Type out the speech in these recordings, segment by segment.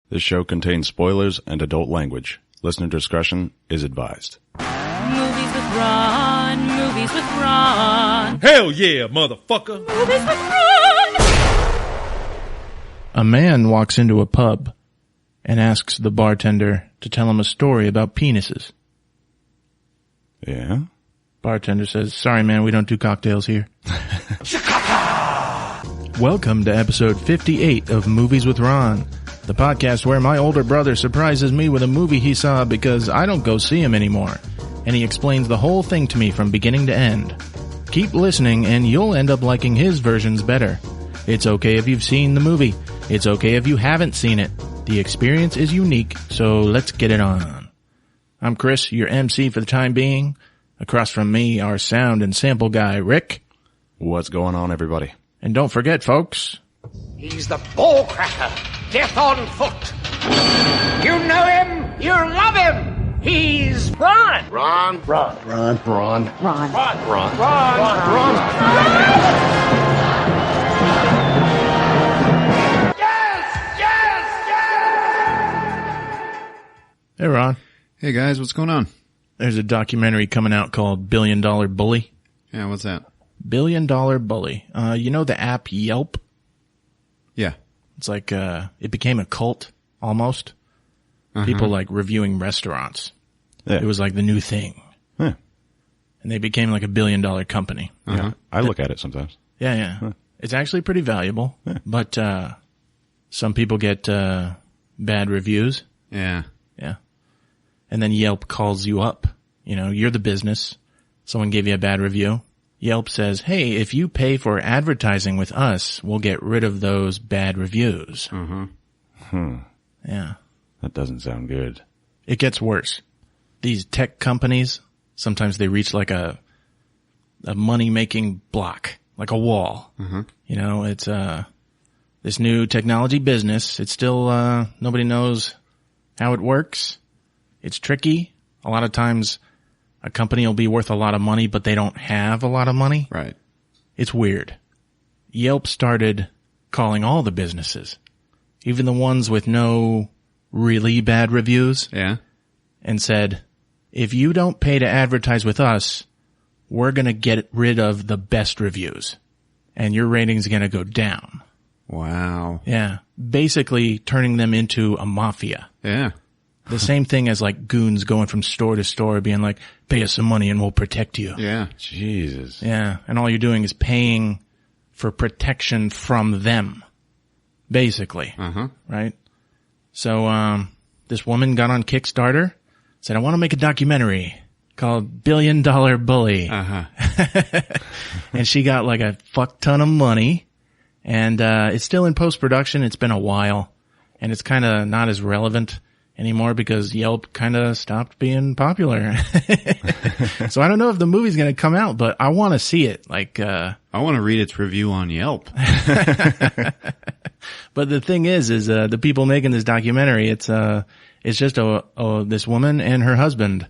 This show contains spoilers and adult language. Listener discretion is advised. Movies with Ron, movies with Ron. Hell yeah, motherfucker. Movies with Ron. A man walks into a pub and asks the bartender to tell him a story about penises. Yeah? Bartender says, "Sorry man, we don't do cocktails here." Welcome to episode 58 of Movies with Ron, the podcast where my older brother surprises me with a movie he saw because I don't go see him anymore, and he explains the whole thing to me from beginning to end. Keep listening and you'll end up liking his versions better. It's okay if you've seen the movie. It's okay if you haven't seen it. The experience is unique, so let's get it on. I'm Chris, your MC for the time being. Across from me, our sound and sample guy, Rick. What's going on, everybody? And don't forget, folks, He's the ball cracker, death on foot. You know him, you love him. He's Ron. Ron. hey Ron, Hey guys, what's going on? there's a documentary coming out called $1 Billion Bully. Yeah, what's that? $1 Billion Bully. You know the app Yelp? Yeah. It's like, it became a cult, almost. People like reviewing restaurants. Yeah. It was like the new thing. Huh. And they became like $1 billion company. Yeah. I look at it sometimes. Yeah. It's actually pretty valuable, but, some people get, bad reviews. Yeah. Yeah. And then Yelp calls you up. You know, you're the business. Someone gave you a bad review. Yelp says, "Hey, if you pay for advertising with us, we'll get rid of those bad reviews." Yeah. That doesn't sound good. It gets worse. These tech companies, sometimes they reach like a money-making block, like a wall. You know, it's, this new technology business. It's still, nobody knows how it works. It's tricky. A lot of times a company will be worth a lot of money, but they don't have a lot of money. Right. It's weird. Yelp started calling all the businesses, even the ones with no really bad reviews, Yeah. and said, if you don't pay to advertise with us, we're going to get rid of the best reviews and your rating's going to go down. Wow. Yeah. Basically turning them into a mafia. Yeah. The same thing as like goons going from store to store being like, pay us some money and we'll protect you. Yeah. Jesus. Yeah. And all you're doing is paying for protection from them. Basically. Right? So, this woman got on Kickstarter, said, I want to make a documentary called $1 Billion Bully. And she got like a fuck ton of money. And, it's still in post-production. It's been a while. And it's kind of not as relevant anymore because Yelp kind of stopped being popular. So I don't know if the movie's going to come out, but I want to see it. Like, I want to read its review on Yelp. but the thing is the people making this documentary, it's just this woman and her husband.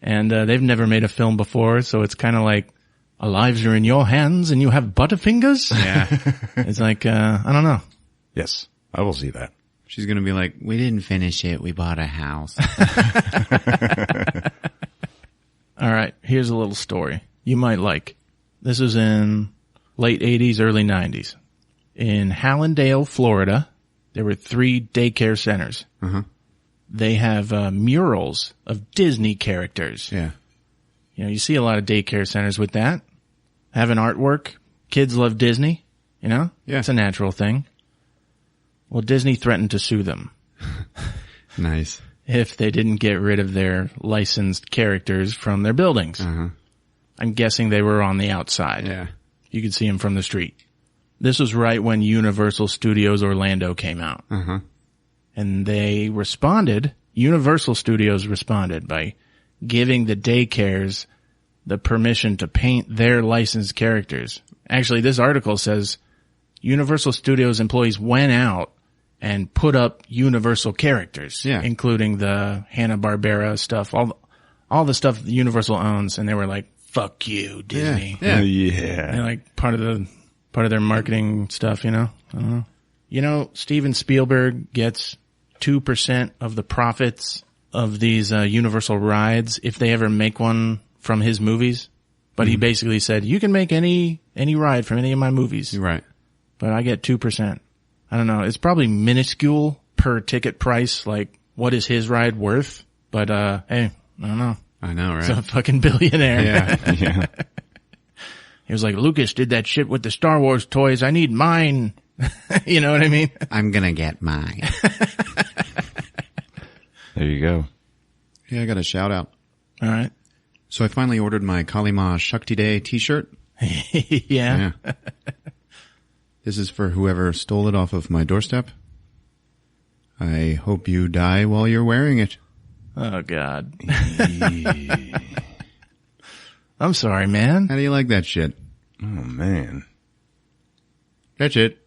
And, they've never made a film before. So it's kind of like, our lives are in your hands and you have butterfingers. Yeah. It's like, I don't know. Yes, I will see that. She's going to be like, we didn't finish it. We bought a house. All right, here's a little story you might like. This was in late 80s, early 90s. In Hallandale, Florida, there were 3 daycare centers. They have murals of Disney characters. Yeah. You know, you see a lot of daycare centers with that. Having artwork. Kids love Disney, you know? Yeah. It's a natural thing. Well, Disney threatened to sue them Nice. if they didn't get rid of their licensed characters from their buildings. I'm guessing they were on the outside. Yeah. You could see them from the street. This was right when Universal Studios Orlando came out. And they responded, Universal Studios responded by giving the daycares the permission to paint their licensed characters. Actually, this article says Universal Studios employees went out and put up Universal characters, including the Hanna-Barbera stuff, all the stuff that Universal owns, and they were like, fuck you, Disney. Yeah. They're like part of their marketing stuff, you know? I don't know. You know, Steven Spielberg gets 2% of the profits of these Universal rides if they ever make one from his movies. But he basically said, you can make any ride from any of my movies. Right. But I get 2%. I don't know. It's probably minuscule per ticket price. Like, what is his ride worth? But, hey, I don't know. I know, right? He's a fucking billionaire. Yeah. Yeah. He was like, Lucas did that shit with the Star Wars toys. I need mine. You know what I mean? I'm gonna get mine. There you go. Yeah, I got a shout out. All right. So I finally ordered my Kalima Shakti Day t-shirt. Yeah. This is for whoever stole it off of my doorstep. I hope you die while you're wearing it. Oh, God. I'm sorry, man. How do you like that shit? Oh, man. That's it.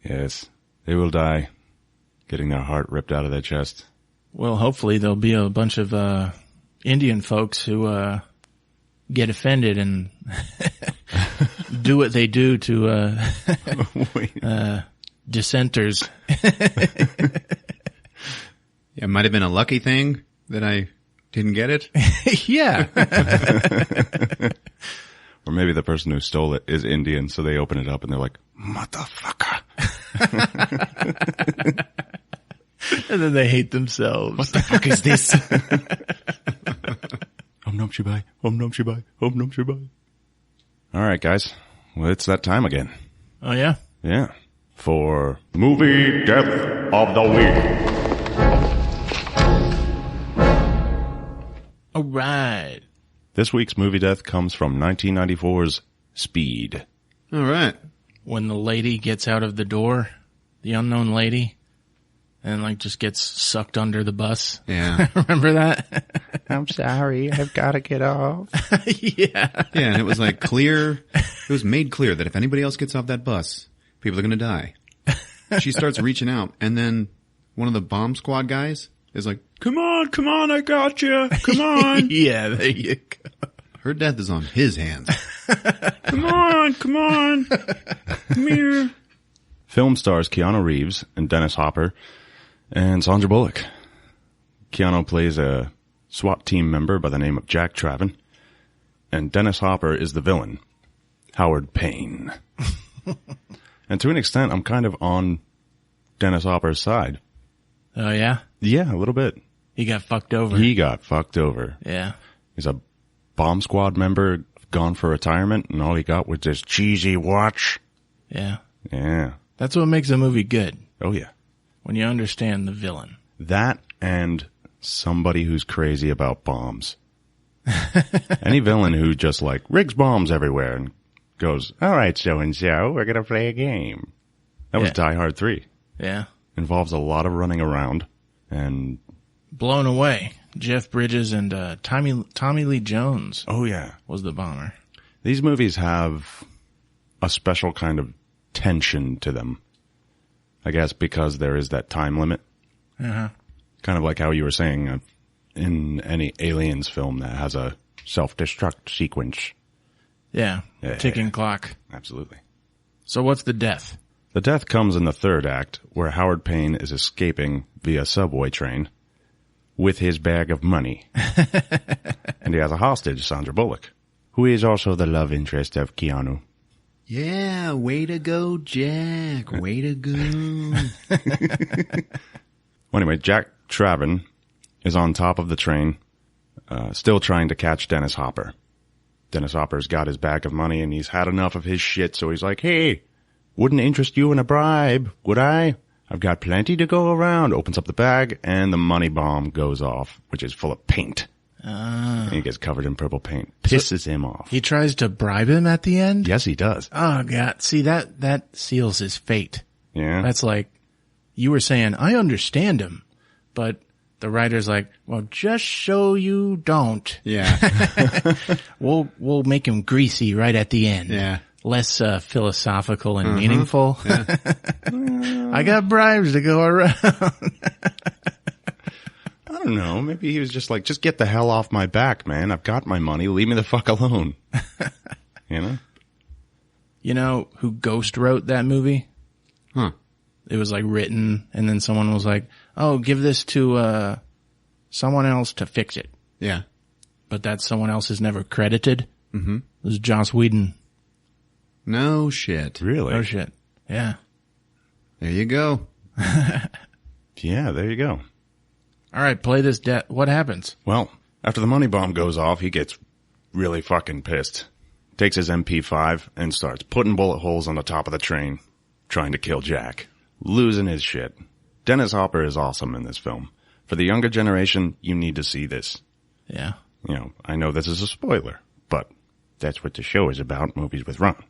Yes. They will die getting their heart ripped out of their chest. Well, hopefully there'll be a bunch of Indian folks who get offended and do what they do to dissenters. It might have been a lucky thing that I didn't get it. Yeah. Or maybe the person who stole it is Indian, so they open it up and they're like, motherfucker. And then they hate themselves. What the fuck is this? Om Nam Shivaya, Om Nam Shivaya, Om Nam Shivaya. All right, guys. Well, it's that time again. Oh, yeah? Yeah. For Movie Death of the Week. All right. This week's movie death comes from 1994's Speed. All right. When the lady gets out of the door, the unknown lady, and like just gets sucked under the bus. Yeah. Remember that? I'm sorry, I've got to get off. Yeah. Yeah, and it was like clear. It was made clear that if anybody else gets off that bus, people are going to die. She starts reaching out, and then one of the bomb squad guys is like, come on, I got you. Come on. Yeah, there you go. Her death is on his hands. Come on. Come here. Film stars Keanu Reeves and Dennis Hopper and Sandra Bullock. Keanu plays a SWAT team member by the name of Jack Traven, and Dennis Hopper is the villain, Howard Payne. And to an extent, I'm kind of on Dennis Hopper's side. Oh, yeah? Yeah, a little bit. He got fucked over. He got fucked over. Yeah. He's a bomb squad member gone for retirement, and all he got was this cheesy watch. Yeah. Yeah. That's what makes a movie good, Oh, yeah. when you understand the villain. That and somebody who's crazy about bombs. Any villain who just like rigs bombs everywhere and goes, all right, so-and-so, we're going to play a game. That was Yeah. Die Hard 3. Yeah. Involves a lot of running around and, Blown Away. Jeff Bridges and Tommy Lee Jones oh yeah. was the bomber. These movies have a special kind of tension to them. I guess because there is that time limit. Uh-huh. Kind of like how you were saying in any Aliens film that has a self-destruct sequence. Yeah. Yeah. Ticking clock. Absolutely. So what's the death? The death comes in the third act, where Howard Payne is escaping via subway train with his bag of money. And he has a hostage, Sandra Bullock, who is also the love interest of Keanu. Yeah, way to go, Jack. Way to go. Well, anyway, Jack Traven is on top of the train, still trying to catch Dennis Hopper. Dennis Hopper's got his bag of money, and he's had enough of his shit, so he's like, hey, wouldn't interest you in a bribe, would I? I've got plenty to go around. Opens up the bag, and the money bomb goes off, which is full of paint. And he gets covered in purple paint. Pisses him off. He tries to bribe him at the end? Yes, he does. Oh, God. See, that seals his fate. Yeah. That's like, you were saying, I understand him, but the writer's like, well, just so you don't. Yeah. We'll make him greasy right at the end. Yeah. Less philosophical and meaningful. Yeah. I got bribes to go around. I don't know. Maybe he was just like, just get the hell off my back, man. I've got my money. Leave me the fuck alone. You know? You know who ghost wrote that movie? Huh. it was like written and then someone was like, oh, give this to, someone else to fix it. Yeah. But that someone else is never credited. Mm-hmm. It was Joss Whedon. No shit. Really? Oh shit. Yeah. There you go. Yeah, there you go. All right, play this what happens? Well, after the money bomb goes off, he gets really fucking pissed. Takes his MP5 and starts putting bullet holes on the top of the train, trying to kill Jack. Losing his shit. Dennis Hopper is awesome in this film. For the younger generation, you need to see this. Yeah. You know, I know this is a spoiler, but that's what the show is about, movies with Ron.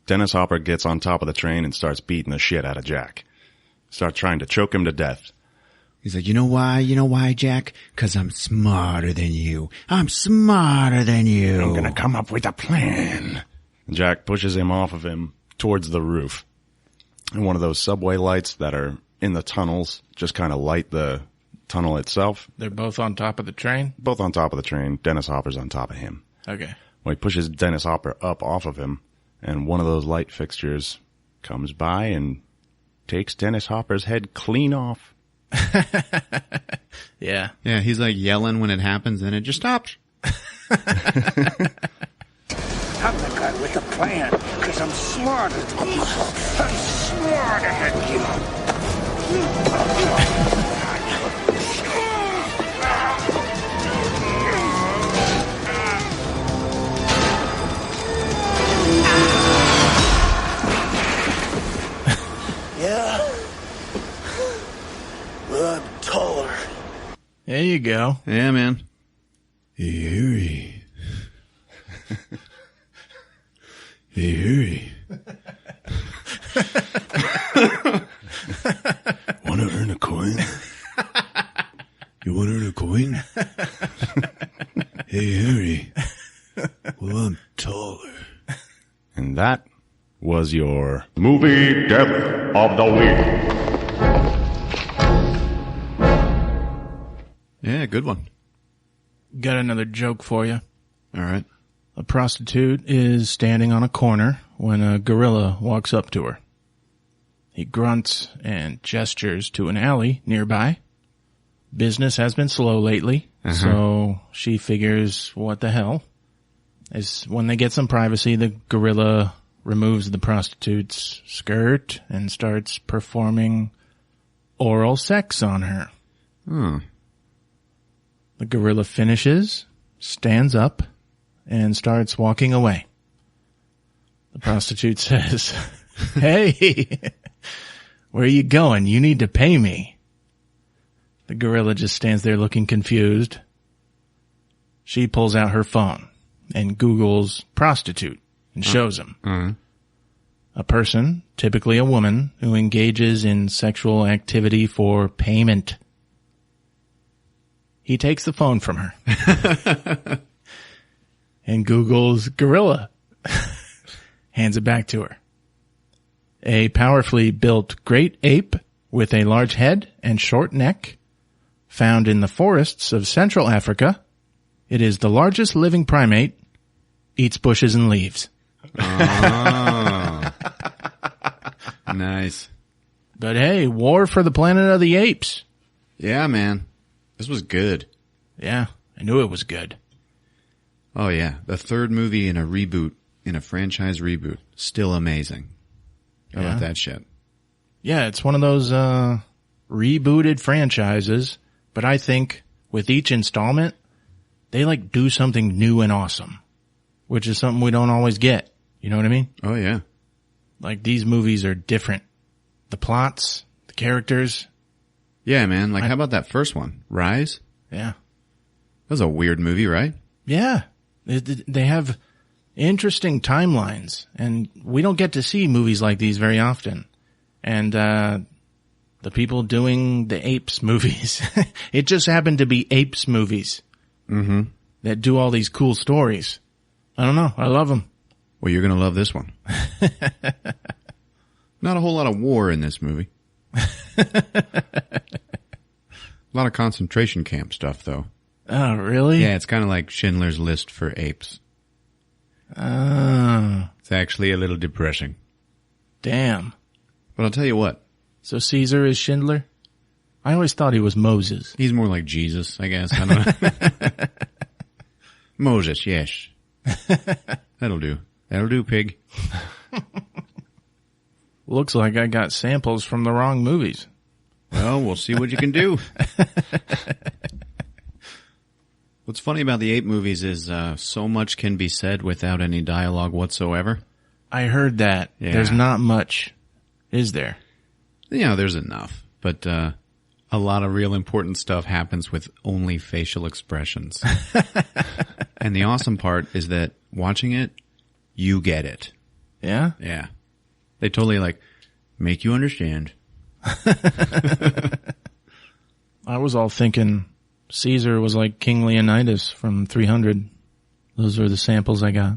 Dennis Hopper gets on top of the train and starts beating the shit out of Jack. Starts trying to choke him to death. He's like, you know why? You know why, Jack? 'Cause I'm smarter than you. I'm smarter than you. I'm gonna come up with a plan. Jack pushes him off of him towards the roof. And one of those subway lights that are in the tunnels just kind of light the tunnel itself. They're both on top of the train? Both on top of the train. Dennis Hopper's on top of him. Okay. Well, he pushes Dennis Hopper up off of him, and one of those light fixtures comes by and takes Dennis Hopper's head clean off. Yeah. Yeah, he's like yelling when it happens, and it just stops. I'm the guy with the plan, because I'm smarter than you. I'm smarter than you. Yeah? Well, I'm taller. There you go. Yeah, man. Hey, Harry. Hey, Harry. Want to earn a coin? You want to earn a coin? Hey, Harry. Well, I'm taller. And that was your movie death of the week. Yeah, good one. Got another joke for you. All right. A prostitute is standing on a corner when a gorilla walks up to her. He grunts and gestures to an alley nearby. Business has been slow lately, so she figures, what the hell? As when they get some privacy, the gorilla removes the prostitute's skirt and starts performing oral sex on her. The gorilla finishes, stands up, and starts walking away. The prostitute says, "Hey, where are you going? You need to pay me." The gorilla just stands there looking confused. She pulls out her phone and Googles prostitute and shows him. A person, typically a woman, who engages in sexual activity for payment. He takes the phone from her and Googles gorilla. Hands it back to her. A powerfully built great ape with a large head and short neck, found in the forests of Central Africa. It is the largest living primate, eats bushes and leaves. Oh. Nice. But hey, War for the Planet of the Apes. Yeah, man. This was good. Yeah, I knew it was good. Oh, yeah. The third movie in a reboot, in a franchise reboot. Still amazing. How about that shit? Yeah, it's one of those rebooted franchises, but I think with each installment, they like do something new and awesome, which is something we don't always get. You know what I mean? Oh, yeah. Like these movies are different. The plots, the characters. Yeah, man. Like, how about that first one? Rise? Yeah. That was a weird movie, right? Yeah. They have interesting timelines, and we don't get to see movies like these very often. And the people doing the Apes movies, it just happened to be Apes movies that do all these cool stories. I don't know. I love them. Well, you're going to love this one. Not a whole lot of war in this movie. A lot of concentration camp stuff, though. Oh, really? Yeah, it's kind of like Schindler's List for apes. Oh. It's actually a little depressing. Damn. But I'll tell you what. So Caesar is Schindler? I always thought he was Moses. He's more like Jesus, I guess. I don't know. Moses, yes. That'll do. That'll do, pig. Looks like I got samples from the wrong movies. Well, we'll see what you can do. What's funny about the Ape movies is so much can be said without any dialogue whatsoever. I heard that. Yeah. There's not much, is there? You know, there's enough. But a lot of real important stuff happens with only facial expressions. And the awesome part is that watching it, you get it. Yeah? Yeah. They totally, make you understand. I was all thinking Caesar was like King Leonidas from 300. Those are the samples I got.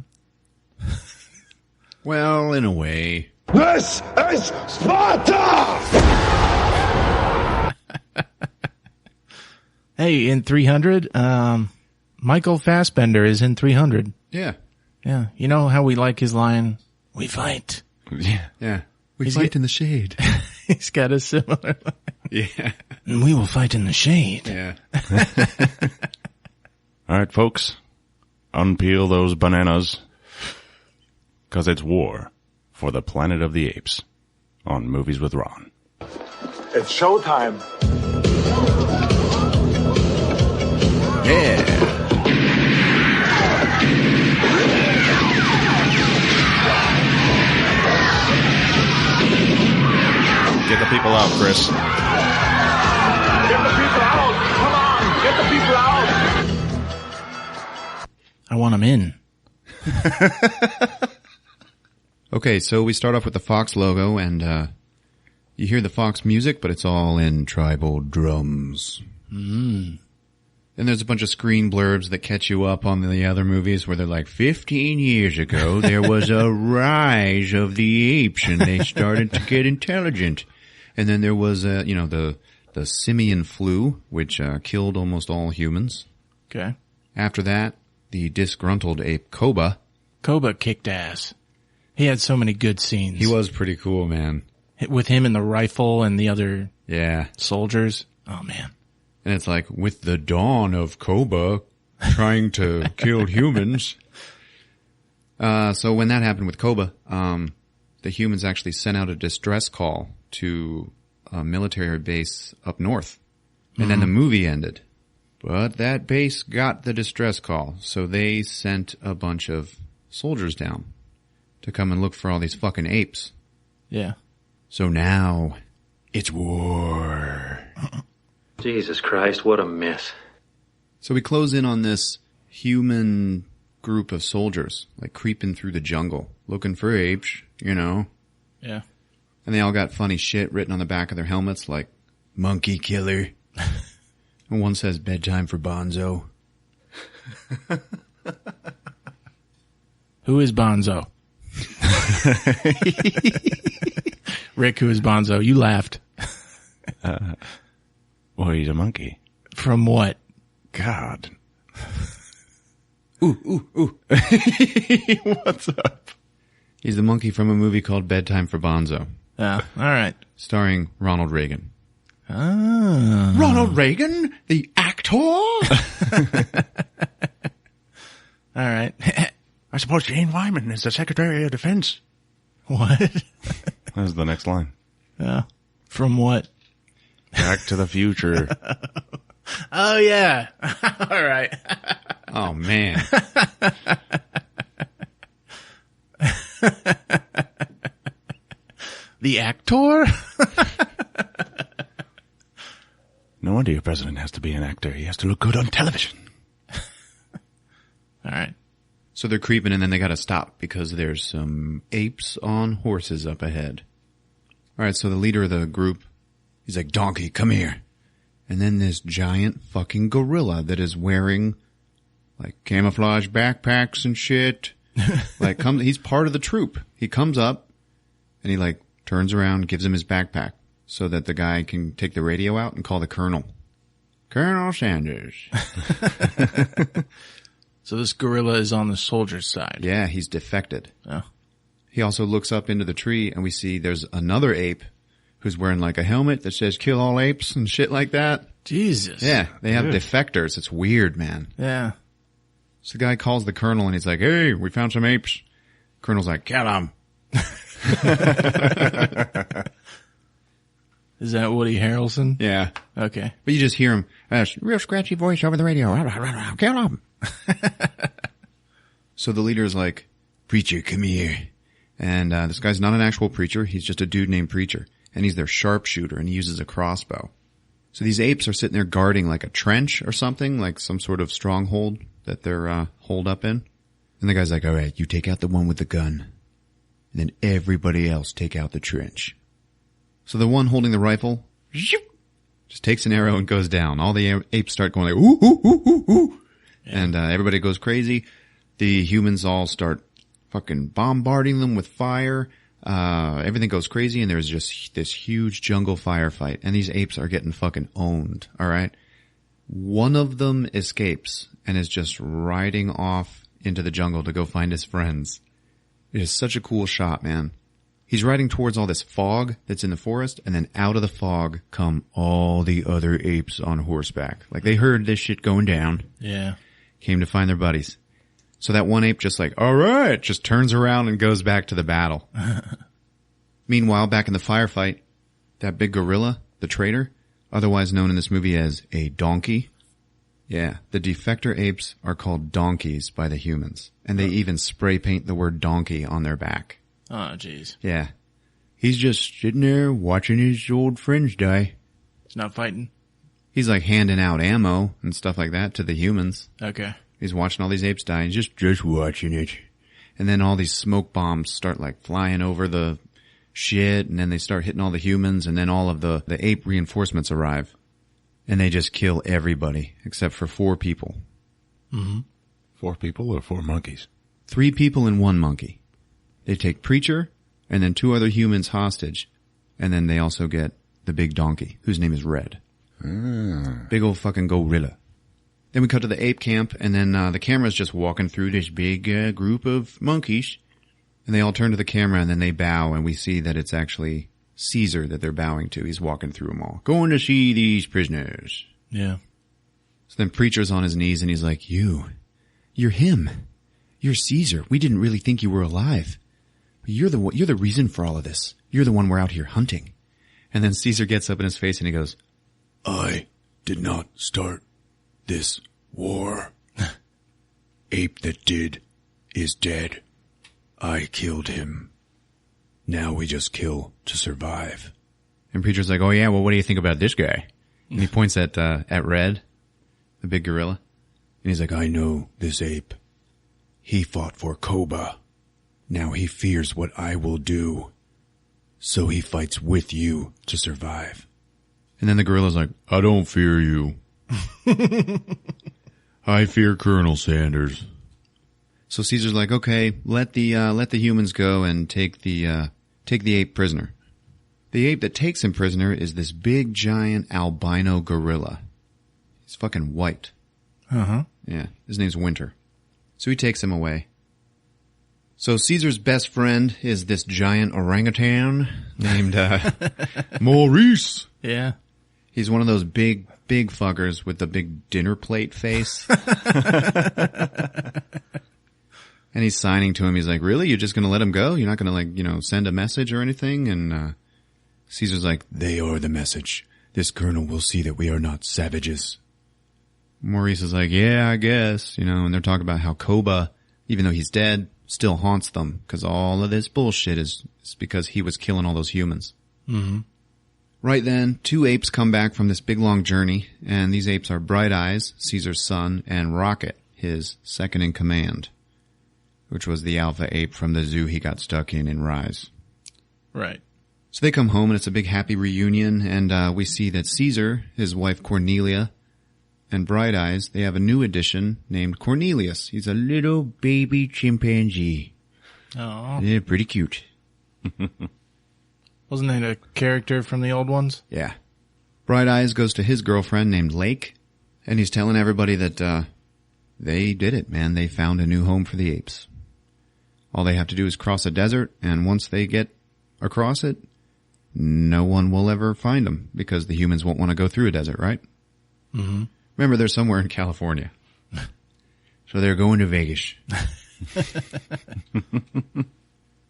Well, in a way. This is Sparta! Hey, in 300, Michael Fassbender is in 300. Yeah. Yeah. You know how we like his line, "We fight." Yeah. Yeah. We He's fight get- in the shade. He's got a similar line. Yeah. And we will fight in the shade. Yeah. All right, folks. Unpeel those bananas. 'Cause it's war for the Planet of the Apes on Movies with Ron. It's showtime. Yeah. Get the people out, Chris. Get the people out. Come on. Get the people out. I want him in. Okay, so we start off with the Fox logo, and you hear the Fox music, but it's all in tribal drums. Mm. Then there's a bunch of screen blurbs that catch you up on the other movies where they're like, 15 years ago, there was a rise of the apes, and they started to get intelligent. And then there was, the simian flu, which killed almost all humans. Okay. After that, the disgruntled ape Koba. Koba kicked ass. He had so many good scenes. He was pretty cool, man. With him and the rifle and the other Yeah. soldiers. Oh, man. And it's like, with the dawn of Koba trying to kill humans. So when that happened with Koba, the humans actually sent out a distress call to a military base up north. And then the movie ended. But that base got the distress call, so they sent a bunch of soldiers down to come and look for all these fucking apes. Yeah. So now, it's war. Jesus Christ, what a mess. So we close in on this human group of soldiers, creeping through the jungle, looking for apes, Yeah. And they all got funny shit written on the back of their helmets, like, monkey killer. And one says, bedtime for Bonzo. Who is Bonzo? Rick, who is Bonzo? You laughed. Well, he's a monkey. From what? God. Ooh. What's up? He's the monkey from a movie called Bedtime for Bonzo, Oh, all right. starring Ronald Reagan. Ah. Ronald Reagan? The actor? All right. I suppose Jane Wyman is the Secretary of Defense. What? That's the next line. Yeah. From what? Back to the Future. Oh, yeah. All right. Oh, man. The actor? No wonder your president has to be an actor. He has to look good on television. All right. So they're creeping, and then they gotta stop because there's some apes on horses up ahead. All right, so the leader of the group, he's like, Donkey, come here. And then this giant fucking gorilla that is wearing, camouflage backpacks and shit. He's part of the troop. He comes up, and he, turns around, gives him his backpack so that the guy can take the radio out and call the colonel. Colonel Sanders. So this gorilla is on the soldier's side. Yeah, he's defected. Oh. he also looks up into the tree and we see there's another ape who's wearing like a helmet that says kill all apes and shit like that. Jesus. Yeah, they have defectors. It's weird, man. Yeah. So the guy calls the colonel and he's like, hey, we found some apes. Colonel's like, kill them. Is that Woody Harrelson? Yeah. Okay. But you just hear him, real scratchy voice over the radio. Kill him. So the leader is like, preacher, come here. And this guy's not an actual preacher. He's just a dude named Preacher. And he's their sharpshooter, and he uses a crossbow. So these apes are sitting there guarding like a trench or something, like some sort of stronghold that they're holed up in. And the guy's like, all right, you take out the one with the gun. And then everybody else take out the trench. So the one holding the rifle just takes an arrow and goes down. All the apes start going like, ooh, ooh, ooh, ooh, ooh. Yeah. And everybody goes crazy. The humans all start fucking bombarding them with fire. Everything goes crazy, and there's just this huge jungle firefight, and these apes are getting fucking owned, alright? One of them escapes and is just riding off into the jungle to go find his friends. It is such a cool shot, man. He's riding towards all this fog that's in the forest, and then out of the fog come all the other apes on horseback. Like, they heard this shit going down. Yeah. Came to find their buddies. So that one ape just like, all right, just turns around and goes back to the battle. Meanwhile, back in the firefight, that big gorilla, the traitor, otherwise known in this movie as a donkey. Yeah, the defector apes are called donkeys by the humans. And they even spray paint the word donkey on their back. Oh, jeez. Yeah. He's just sitting there watching his old friends die. He's not fighting? He's like handing out ammo and stuff like that to the humans. Okay. He's watching all these apes die and just watching it. And then all these smoke bombs start like flying over the shit, and then they start hitting all the humans, and then all of the ape reinforcements arrive. And they just kill everybody except for 4 people. Mm-hmm. 4 people or 4 monkeys? 3 people and 1 monkey. They take Preacher and then 2 other humans hostage, and then they also get the big donkey, whose name is Red. Big old fucking gorilla. Then we cut to the ape camp, and then the camera's just walking through this big group of monkeys. And they all turn to the camera, and then they bow, and we see that it's actually Caesar that they're bowing to. He's walking through them all. Going to see these prisoners. Yeah. So then Preacher's on his knees, and he's like, you're him. You're Caesar. We didn't really think you were alive. But you're the reason for all of this. You're the one we're out here hunting. And then Caesar gets up in his face, and he goes, I did not start this war. Ape that did is dead. I killed him. Now we just kill to survive. And Preacher's like, oh yeah, well what do you think about this guy? And he points at Red, the big gorilla. And he's like, I know this ape. He fought for Koba. Now he fears what I will do. So he fights with you to survive. And then the gorilla's like, I don't fear you. I fear Colonel Sanders. So Caesar's like, okay, let the humans go and take the ape prisoner. The ape that takes him prisoner is this big giant albino gorilla. He's fucking white. Uh-huh. Yeah, his name's Winter. So he takes him away. So Caesar's best friend is this giant orangutan named Maurice. Yeah. He's one of those big fuckers with the big dinner plate face. And he's signing to him. He's like, really? You're just going to let him go? You're not going to send a message or anything? And Caesar's like, they are the message. This colonel will see that we are not savages. Maurice is like, yeah, I guess, and they're talking about how Koba, even though he's dead, still haunts them because all of this bullshit is because he was killing all those humans. Mm-hmm. Right then, 2 apes come back from this big long journey, and these apes are Bright Eyes, Caesar's son, and Rocket, his second in command, which was the alpha ape from the zoo he got stuck in Rise. Right. So they come home, and it's a big happy reunion, and we see that Caesar, his wife Cornelia, and Bright Eyes, they have a new addition named Cornelius. He's a little baby chimpanzee. Oh. Yeah, pretty cute. Wasn't that a character from the old ones? Yeah. Bright Eyes goes to his girlfriend named Lake, and he's telling everybody that they did it, man. They found a new home for the apes. All they have to do is cross a desert, and once they get across it, no one will ever find them because the humans won't want to go through a desert, right? Mm-hmm. Remember, they're somewhere in California. So they're going to Vegas.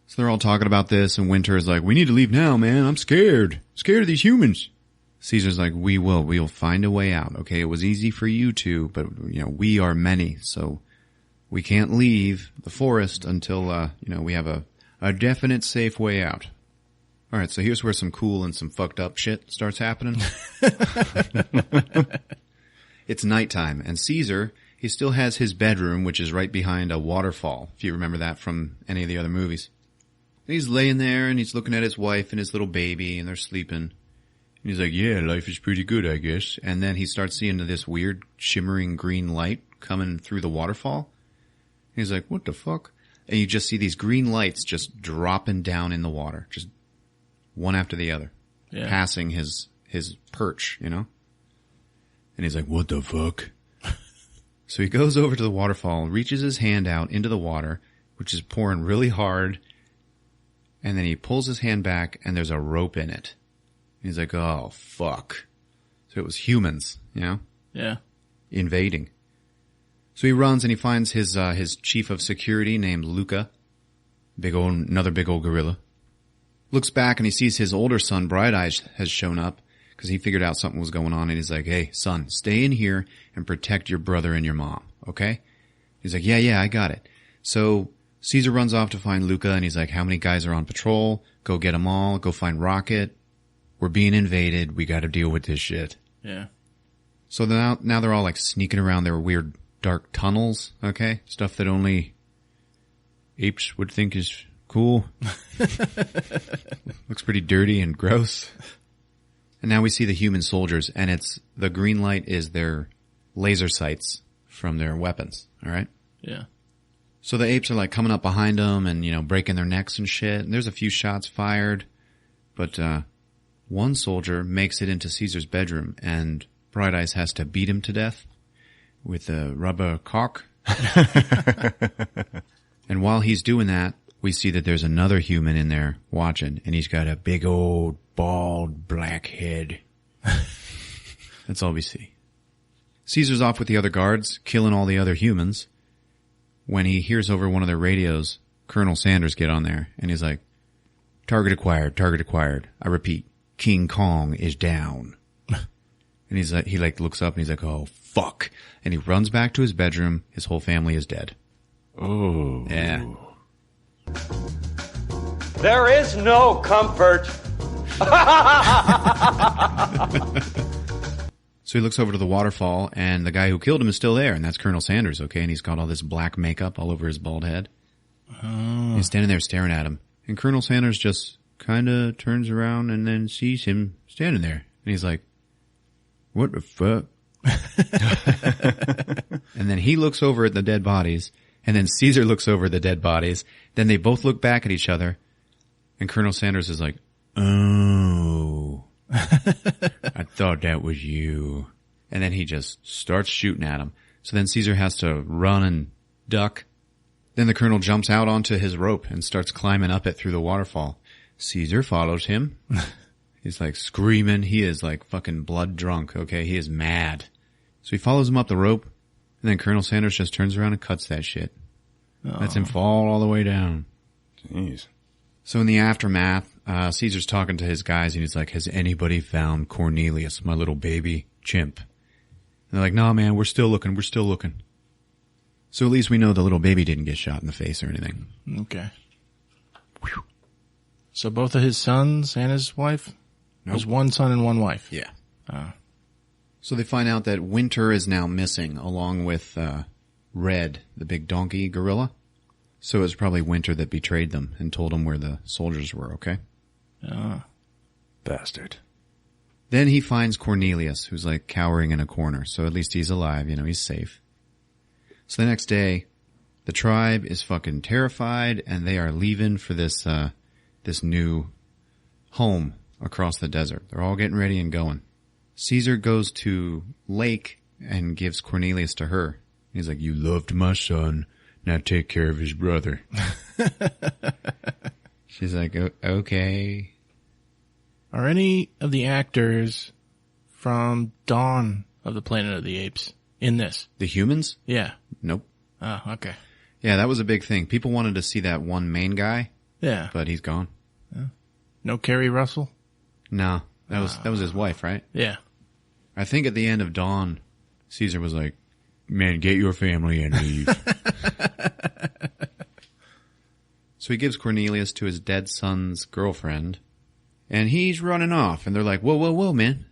So they're all talking about this, and Winter is like, we need to leave now, man. I'm scared. Scared of these humans. Caesar's like, we will. We'll find a way out. Okay, it was easy for you two, but, we are many, so we can't leave the forest until, we have a definite safe way out. All right, so here's where some cool and some fucked up shit starts happening. It's nighttime, and Caesar, he still has his bedroom, which is right behind a waterfall, if you remember that from any of the other movies. And he's laying there, and he's looking at his wife and his little baby, and they're sleeping. And he's like, yeah, life is pretty good, I guess. And then he starts seeing this weird shimmering green light coming through the waterfall. And he's like, what the fuck? And you just see these green lights just dropping down in the water, just one after the other, passing his perch, And he's like, what the fuck? So he goes over to the waterfall, reaches his hand out into the water, which is pouring really hard, and then he pulls his hand back, and there's a rope in it. He's like, oh, fuck. So it was humans, Yeah. invading. So he runs and he finds his chief of security named Luca, another big old gorilla. Looks back and he sees his older son, Bright Eyes, has shown up because he figured out something was going on, and he's like, hey, son, stay in here and protect your brother and your mom, okay? He's like, yeah, I got it. So Caesar runs off to find Luca, and he's like, how many guys are on patrol? Go get them all. Go find Rocket. We're being invaded. We got to deal with this shit. Yeah. So now they're all like sneaking around their weird dark tunnels, okay? Stuff that only apes would think is cool. Looks pretty dirty and gross. And now we see the human soldiers, and the green light is their laser sights from their weapons, all right? Yeah. So the apes are like coming up behind them and, breaking their necks and shit. And there's a few shots fired. But one soldier makes it into Caesar's bedroom, and Bright Eyes has to beat him to death with a rubber cock. And while he's doing that, we see that there's another human in there watching, and he's got a big old bald black head. That's all we see. Caesar's off with the other guards, killing all the other humans, when he hears over one of their radios Colonel Sanders get on there, and he's like, target acquired. I repeat, King Kong is down. And he looks up and he's like, oh, fuck. And he runs back to his bedroom. His whole family is dead. Oh. Yeah. There is no comfort. So he looks over to the waterfall, and the guy who killed him is still there, and that's Colonel Sanders, okay? And he's got all this black makeup all over his bald head. Oh. He's standing there staring at him. And Colonel Sanders just kind of turns around and then sees him standing there. And he's like, what the fuck? And then he looks over at the dead bodies, and then Caesar looks over at the dead bodies. Then they both look back at each other, and Colonel Sanders is like, oh, I thought that was you. And then he just starts shooting at him. So then Caesar has to run and duck. Then the colonel jumps out onto his rope and starts climbing up it through the waterfall. Caesar follows him. He's like screaming. He is like fucking blood drunk, okay? He is mad. So he follows him up the rope, and then Colonel Sanders just turns around and cuts that shit. Lets him fall all the way down. Jeez. So in the aftermath, Caesar's talking to his guys, and he's like, has anybody found Cornelius, my little baby chimp? And they're like, nah, man, we're still looking. So at least we know the little baby didn't get shot in the face or anything. Okay. Whew. So both of his sons and his wife? Nope. There's one son and one wife? Yeah. So they find out that Winter is now missing, along with Red, the big donkey gorilla. So it was probably Winter that betrayed them and told them where the soldiers were, okay? Bastard. Then he finds Cornelius, who's like cowering in a corner. So at least he's alive, he's safe. So the next day, the tribe is fucking terrified, and they are leaving for this new home across the desert. They're all getting ready and going. Caesar goes to Lake and gives Cornelius to her. He's like, you loved my son. Now take care of his brother. She's like, okay. Are any of the actors from Dawn of the Planet of the Apes in this? The humans? Yeah. Nope. Oh, okay. Yeah, that was a big thing. People wanted to see that one main guy, Yeah. but he's gone. No Kerry Russell? No, that was his wife, right? Yeah. I think at the end of Dawn, Caesar was like, man, get your family and leave. So he gives Cornelius to his dead son's girlfriend, and he's running off, and they're like, whoa, whoa, whoa, man.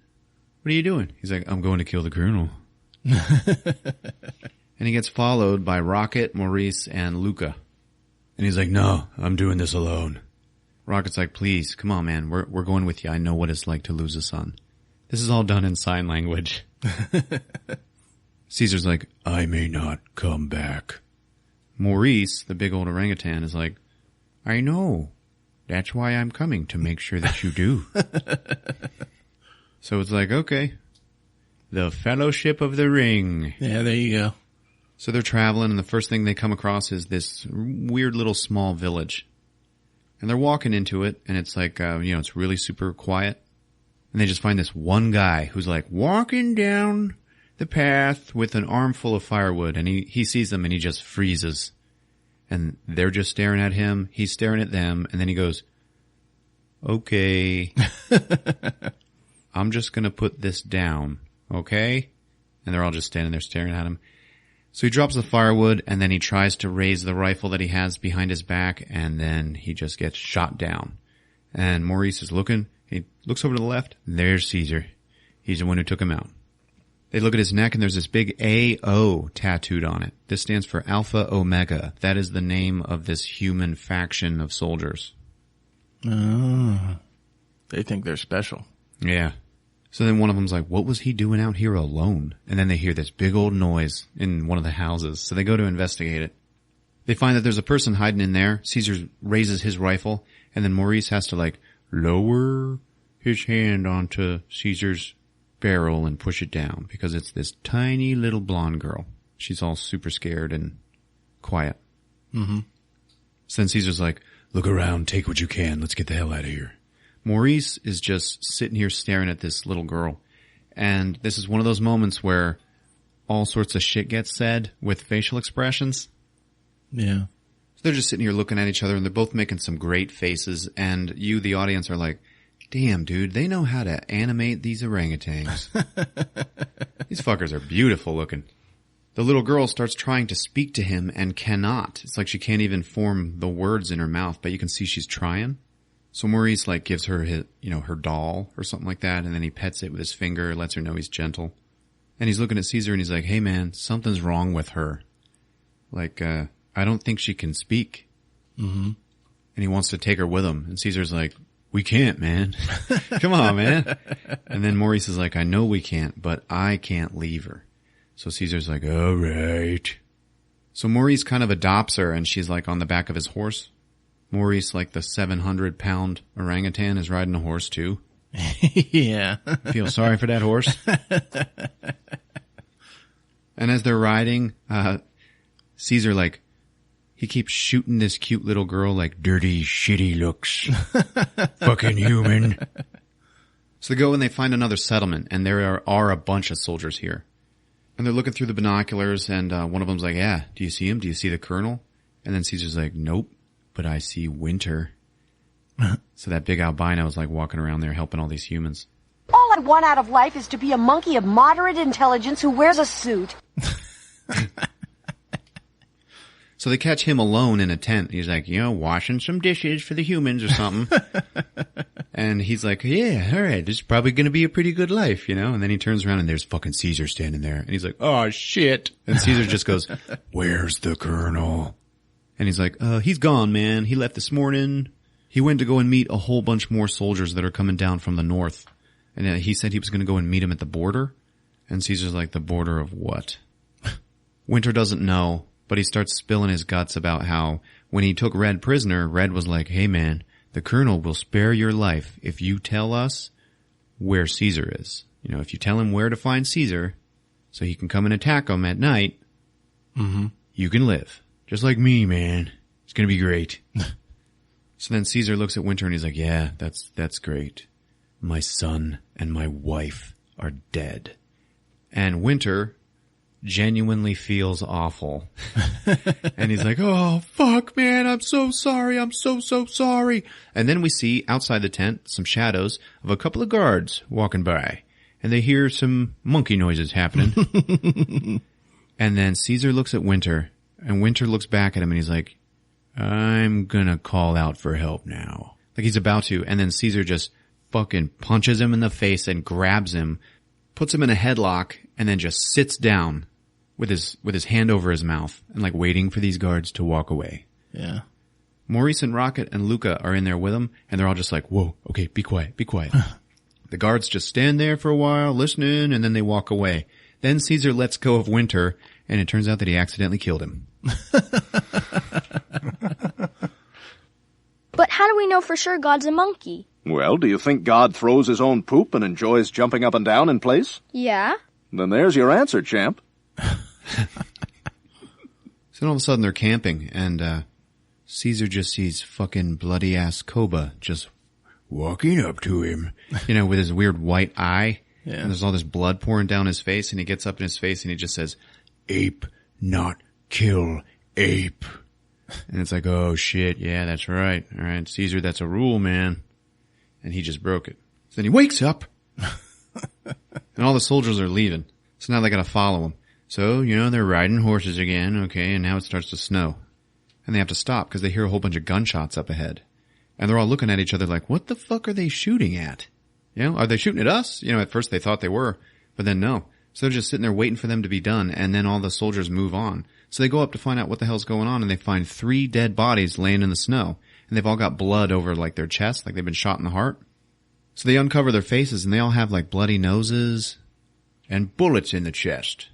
What are you doing? He's like, I'm going to kill the colonel. And he gets followed by Rocket, Maurice, and Luca. And he's like, no, I'm doing this alone. Rocket's like, please, come on, man. We're going with you. I know what it's like to lose a son. This is all done in sign language. Caesar's like, I may not come back. Maurice, the big old orangutan, is like, I know. That's why I'm coming, to make sure that you do. So it's like, okay. The Fellowship of the Ring. Yeah, there you go. So they're traveling, and the first thing they come across is this weird little small village. And they're walking into it, and it's like, it's really super quiet. And they just find this one guy who's like walking down the path with an armful of firewood, and he sees them and he just freezes. And they're just staring at him. He's staring at them, and then he goes, okay, I'm just going to put this down, okay? And they're all just standing there staring at him. So he drops the firewood, and then he tries to raise the rifle that he has behind his back, and then he just gets shot down. And Maurice is looking. He looks over to the left. There's Caesar. He's the one who took him out. They look at his neck, and there's this big AO tattooed on it. This stands for Alpha Omega. That is the name of this human faction of soldiers. Oh. They think they're special. Yeah. So then one of them's like, what was he doing out here alone? And then they hear this big old noise in one of the houses. So they go to investigate it. They find that there's a person hiding in there. Caesar raises his rifle, and then Maurice has to lower his hand onto Caesar's barrel and push it down, because it's this tiny little blonde girl. She's all super scared and quiet. Mm-hmm. So then Caesar's like, look around, take what you can, let's get the hell out of here. Maurice is just sitting here staring at this little girl. And this is one of those moments where all sorts of shit gets said with facial expressions. Yeah. So they're just sitting here looking at each other, and they're both making some great faces, and you, the audience, are like, damn, dude, they know how to animate these orangutans. These fuckers are beautiful looking. The little girl starts trying to speak to him and cannot. It's like she can't even form the words in her mouth, but you can see she's trying. So Maurice gives her her doll or something like that, and then he pets it with his finger, lets her know he's gentle. And he's looking at Caesar and he's like, hey man, something's wrong with her. I don't think she can speak. Mm-hmm. And he wants to take her with him. And Caesar's like, we can't, man. Come on, man. And then Maurice is like, I know we can't, but I can't leave her. So Caesar's like, all right. So Maurice kind of adopts her, and she's on the back of his horse. Maurice, the 700-pound orangutan, is riding a horse too. Yeah. Feel sorry for that horse. And as they're riding, Caesar, he keeps shooting this cute little girl dirty, shitty looks. Fucking human. So they go and they find another settlement, and there are a bunch of soldiers here. And they're looking through the binoculars, and one of them's like, yeah, do you see him? Do you see the colonel? And then Caesar's like, nope, but I see Winter. So that big albino is walking around there helping all these humans. All I want out of life is to be a monkey of moderate intelligence who wears a suit. So they catch him alone in a tent. He's like, washing some dishes for the humans or something. And he's like, yeah, all right, this is probably going to be a pretty good life, And then he turns around and there's fucking Caesar standing there. And he's like, oh, shit. And Caesar just goes, where's the colonel? And he's like, he's gone, man. He left this morning. He went to go and meet a whole bunch more soldiers that are coming down from the north. And he said he was going to go and meet him at the border. And Caesar's like, the border of what? Winter doesn't know. But he starts spilling his guts about how when he took Red prisoner, Red was like, hey man, the colonel will spare your life if you tell us where Caesar is. If you tell him where to find Caesar so he can come and attack him at night, mm-hmm. you can live. Just like me, man. It's gonna be great. So then Caesar looks at Winter and he's like, yeah, that's great. My son and my wife are dead. And Winter genuinely feels awful. And he's like, oh, fuck, man, I'm so sorry. I'm so sorry. And then we see outside the tent some shadows of a couple of guards walking by. And they hear some monkey noises happening. And then Caesar looks at Winter, and Winter looks back at him and he's like, I'm gonna call out for help now. Like he's about to, and then Caesar just fucking punches him in the face and grabs him, puts him in a headlock, and then just sits down with his hand over his mouth and like waiting for these guards to walk away. Yeah. Maurice and Rocket and Luca are in there with him, and they're all just like, whoa, okay, be quiet, be quiet. The guards just stand there for a while, listening, and then they walk away. Then Caesar lets go of Winter, and it turns out that he accidentally killed him. But how do we know for sure God's a monkey? Well, do you think God throws his own poop and enjoys jumping up and down in place? Yeah. Then there's your answer, champ. So then all of a sudden they're camping, and Caesar just sees fucking bloody-ass Koba just walking up to him, you know, with his weird white eye. Yeah. And there's all this blood pouring down his face, and he gets up in his face and he just says, ape, not kill ape. And it's like, oh shit, yeah, that's right. All right, Caesar, that's a rule, man. And he just broke it. So then he wakes up, and all the soldiers are leaving. So now they gotta follow him. So, you know, they're riding horses again, okay, and now it starts to snow. And they have to stop because they hear a whole bunch of gunshots up ahead. And they're all looking at each other like, what the fuck are they shooting at? You know, are they shooting at us? You know, at first they thought they were, but then no. So they're just sitting there waiting for them to be done, and then all the soldiers move on. So they go up to find out what the hell's going on, and they find 3 dead bodies laying in the snow. And they've all got blood over like their chest, like they've been shot in the heart. So they uncover their faces, and they all have like bloody noses and bullets in the chest.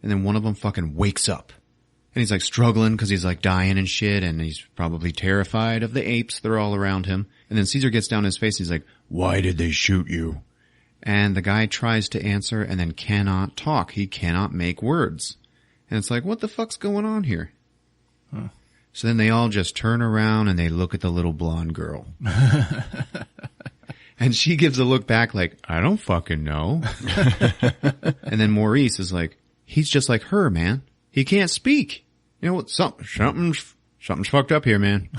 And then one of them fucking wakes up. And he's like struggling because he's like dying and shit, and he's probably terrified of the apes that are all around him. And then Caesar gets down in his face, and he's like, why did they shoot you? And the guy tries to answer and then cannot talk. He cannot make words. And it's like, what the fuck's going on here? Huh. So then they all just turn around and they look at the little blonde girl. And she gives a look back like, I don't fucking know. And then Maurice is like, he's just like her, man. He can't speak. You know what? Something's fucked up here, man.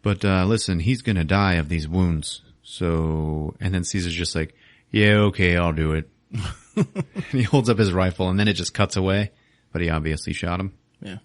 But listen, he's gonna die of these wounds. So, and then Caesar's just like, yeah, okay, I'll do it. And he holds up his rifle, and then it just cuts away. But he obviously shot him. Yeah.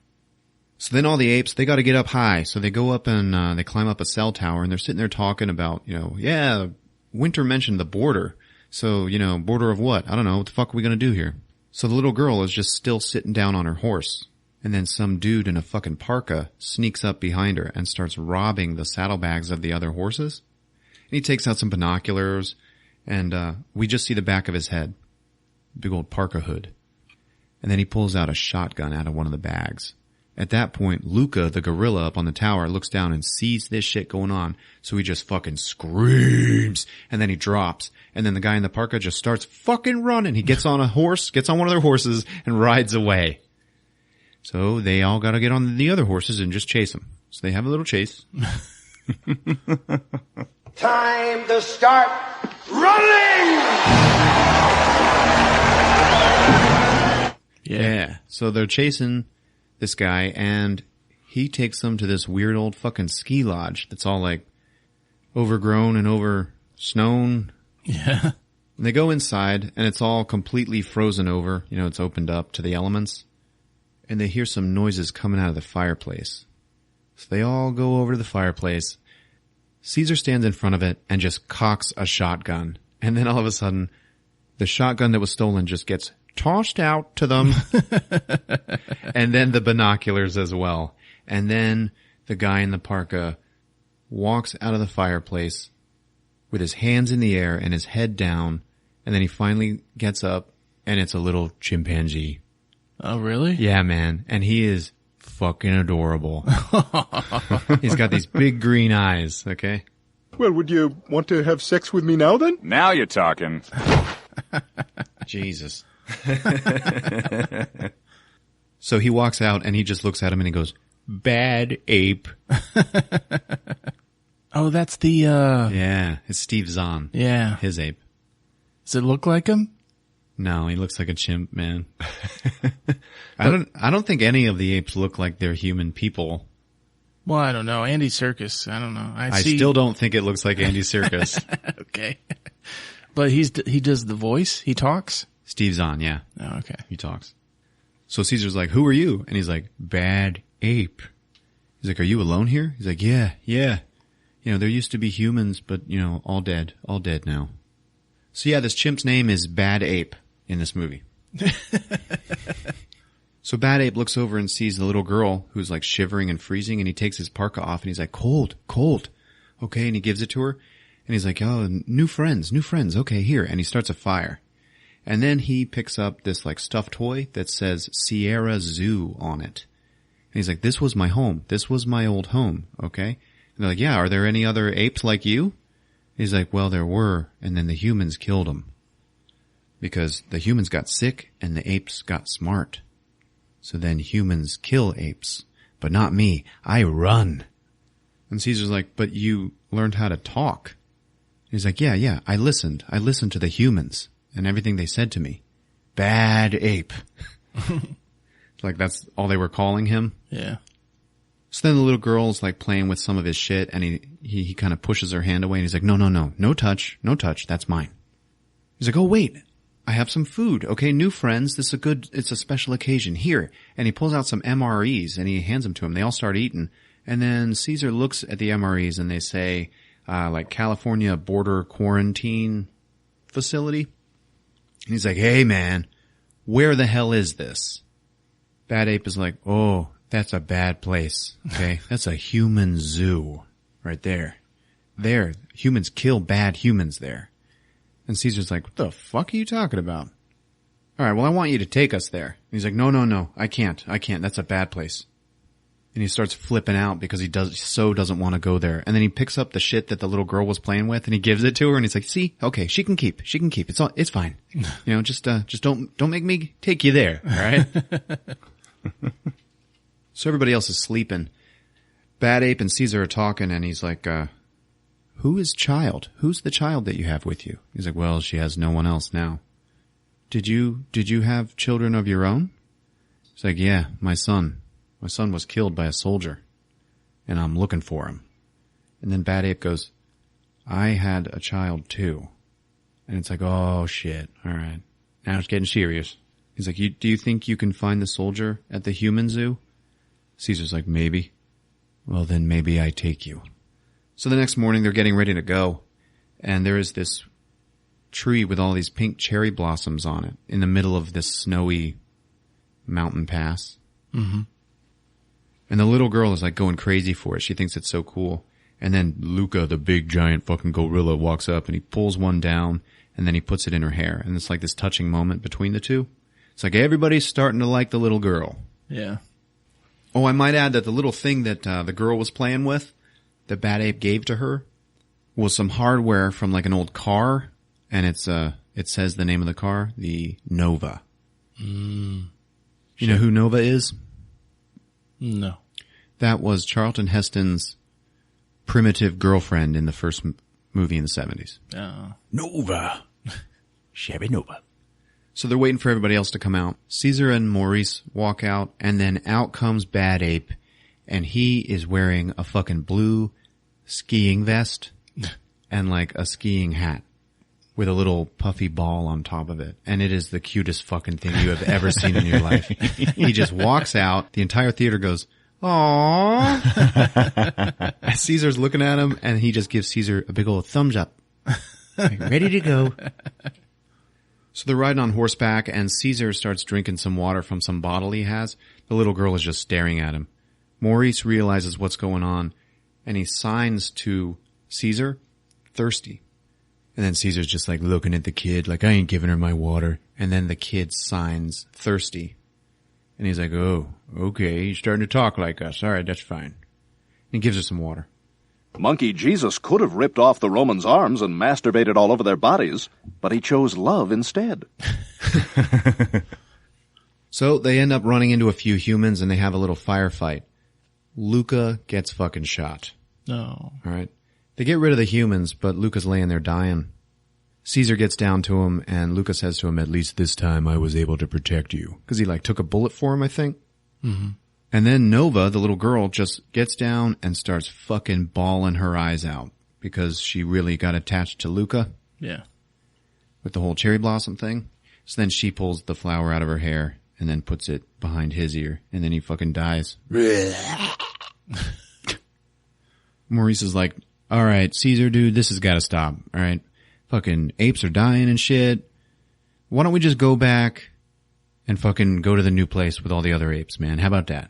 So then all the apes, they got to get up high. So they go up and they climb up a cell tower, and they're sitting there talking about, you know, yeah, Winter mentioned the border. So, you know, border of what? I don't know. What the fuck are we gonna do here? So the little girl is just still sitting down on her horse. And then some dude in a fucking parka sneaks up behind her and starts robbing the saddlebags of the other horses. And he takes out some binoculars, and we just see the back of his head. Big old parka hood. And then he pulls out a shotgun out of one of the bags. At that point, Luca, the gorilla up on the tower, looks down and sees this shit going on. So he just fucking screams. And then he drops. And then the guy in the parka just starts fucking running. He gets on a horse, gets on one of their horses, and rides away. So they all gotta get on the other horses and just chase him. So they have a little chase. Time to start running! Yeah. So they're chasing this guy, and he takes them to this weird old fucking ski lodge that's all like overgrown and over-snown. Yeah. And they go inside, and it's all completely frozen over. You know, it's opened up to the elements. And they hear some noises coming out of the fireplace. So they all go over to the fireplace. Caesar stands in front of it and just cocks a shotgun. And then all of a sudden, the shotgun that was stolen just gets tossed out to them. And then the binoculars as well. And then the guy in the parka walks out of the fireplace with his hands in the air and his head down. And then he finally gets up, and it's a little chimpanzee. Oh, really? Yeah, man. And he is fucking adorable. He's got these big green eyes, okay? Well, would you want to have sex with me now, then? Now you're talking. Jesus. So he walks out and he just looks at him and he goes, "Bad ape." Oh, that's the, Yeah, it's Steve Zahn. Yeah. His ape. Does it look like him? No, he looks like a chimp, man. I don't think any of the apes look like they're human people. Well, I don't know. Andy Serkis, I don't know. I still don't think it looks like Andy Serkis. Okay. But he does the voice? He talks? Steve Zahn, yeah. Oh, okay. He talks. So Caesar's like, "Who are you?" And he's like, "Bad ape." He's like, "Are you alone here?" He's like, Yeah. You know, there used to be humans, but, you know, all dead now. So yeah, this chimp's name is Bad Ape in this movie. So Bad Ape looks over and sees the little girl who's like shivering and freezing, and he takes his parka off and he's like, cold. Okay. And he gives it to her and he's like, "Oh, new friends. Okay, here." And he starts a fire. And then he picks up this like stuffed toy that says Sierra Zoo on it. And he's like, "This was my home. This was my old home." Okay. And they're like, "Yeah, are there any other apes like you?" He's like, "Well, there were, and then the humans killed them. Because the humans got sick and the apes got smart. So then humans kill apes. But not me. I run." And Caesar's like, "But you learned how to talk." He's like, Yeah, I listened. I listened to the humans and everything they said to me. Bad ape. Like that's all they were calling him. Yeah. So then the little girl's like playing with some of his shit and he kind of pushes her hand away and he's like, no touch, that's mine. He's like, "Oh wait, I have some food. Okay, new friends, it's a special occasion. Here." And he pulls out some MREs and he hands them to him. They all start eating. And then Caesar looks at the MREs and they say, like California Border Quarantine Facility. And he's like, "Hey man, where the hell is this?" Bad Ape is like, "Oh, that's a bad place. Okay. That's a human zoo right there. There. Humans kill bad humans there." And Caesar's like, "What the fuck are you talking about?" "All right. Well, I want you to take us there." And he's like, No. I can't. That's a bad place." And he starts flipping out because he doesn't want to go there. And then he picks up the shit that the little girl was playing with and he gives it to her and he's like, "See? Okay. She can keep. It's fine. You know, just don't make me take you there. All right." So everybody else is sleeping. Bad Ape and Caesar are talking and he's like, "Who is child? Who's the child that you have with you?" He's like, "Well, she has no one else now." Did you have children of your own?" He's like, "Yeah, my son. My son was killed by a soldier and I'm looking for him." And then Bad Ape goes, "I had a child too." And it's like, oh shit. All right. Now it's getting serious. He's like, do you think you can find the soldier at the human zoo?" Caesar's like, "Maybe." "Well, then maybe I take you." So the next morning they're getting ready to go. And there is this tree with all these pink cherry blossoms on it in the middle of this snowy mountain pass. Mm-hmm. And the little girl is like going crazy for it. She thinks it's so cool. And then Luca, the big giant fucking gorilla, walks up and he pulls one down and then he puts it in her hair. And it's like this touching moment between the two. It's like everybody's starting to like the little girl. Yeah. Oh, I might add that the little thing that the girl was playing with, that Bad Ape gave to her, was some hardware from like an old car. And it says the name of the car, the Nova. You know who Nova is? No. That was Charlton Heston's primitive girlfriend in the first movie in the 70s. Nova. Shabby Nova. So they're waiting for everybody else to come out. Caesar and Maurice walk out, and then out comes Bad Ape, and he is wearing a fucking blue skiing vest and like a skiing hat with a little puffy ball on top of it. And it is the cutest fucking thing you have ever seen in your life. He just walks out. The entire theater goes, "Aww." Caesar's looking at him and he just gives Caesar a big old thumbs up. Like, ready to go. So they're riding on horseback and Caesar starts drinking some water from some bottle he has. The little girl is just staring at him. Maurice realizes what's going on and he signs to Caesar, "Thirsty." And then Caesar's just like looking at the kid like, "I ain't giving her my water." And then the kid signs "Thirsty." And he's like, "Oh, okay, you're starting to talk like us. All right, that's fine." And he gives her some water. Monkey Jesus could have ripped off the Romans' arms and masturbated all over their bodies, but he chose love instead. So they end up running into a few humans and they have a little firefight. Luca gets fucking shot. No. All right. They get rid of the humans, but Luca's laying there dying. Caesar gets down to him and Luca says to him, "At least this time I was able to protect you." Cause he took a bullet for him, I think. Mm-hmm. And then Nova, the little girl, just gets down and starts fucking bawling her eyes out because she really got attached to Luca. Yeah. With the whole cherry blossom thing. So then she pulls the flower out of her hair and then puts it behind his ear and then he fucking dies. Maurice is like, "All right, Caesar, dude, this has got to stop. All right. Fucking apes are dying and shit. Why don't we just go back and fucking go to the new place with all the other apes, man? How about that?"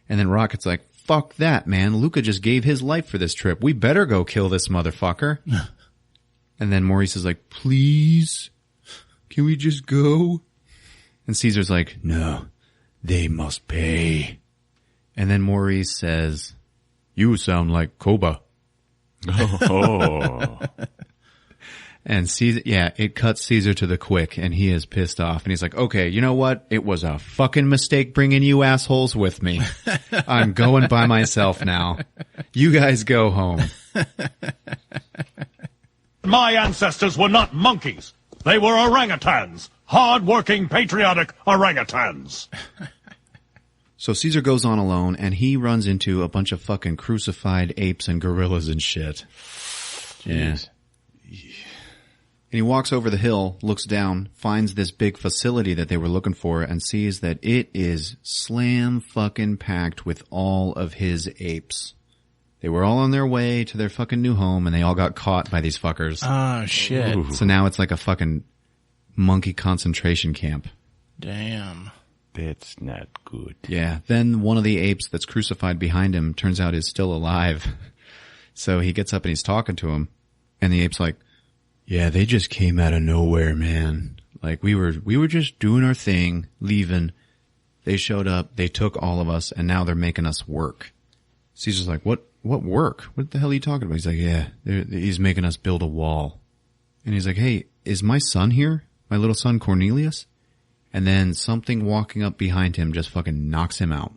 And then Rocket's like, "Fuck that, man. Luca just gave his life for this trip. We better go kill this motherfucker." And then Maurice is like, "Please, can we just go?" And Caesar's like, "No, they must pay." And then Maurice says, "You sound like Koba." Oh. And Caesar, yeah, it cuts Caesar to the quick and he is pissed off. And he's like, "Okay, you know what? It was a fucking mistake bringing you assholes with me. I'm going by myself now. You guys go home." My ancestors were not monkeys. They were orangutans. Hard-working, patriotic orangutans. So Caesar goes on alone and he runs into a bunch of fucking crucified apes and gorillas and shit. Jeez. And he walks over the hill, looks down, finds this big facility that they were looking for, and sees that it is slam fucking packed with all of his apes. They were all on their way to their fucking new home, and they all got caught by these fuckers. Oh, shit. Ooh. So now it's like a fucking monkey concentration camp. Damn. That's not good. Yeah. Then one of the apes that's crucified behind him turns out is still alive. So he gets up and he's talking to him, and the ape's like, "Yeah, they just came out of nowhere, man. Like we were just doing our thing, leaving. They showed up, they took all of us, and now they're making us work." Caesar's like, What work? What the hell are you talking about?" He's like, "Yeah, he's making us build a wall." And he's like, "Hey, is my son here? My little son Cornelius?" And then something walking up behind him just fucking knocks him out.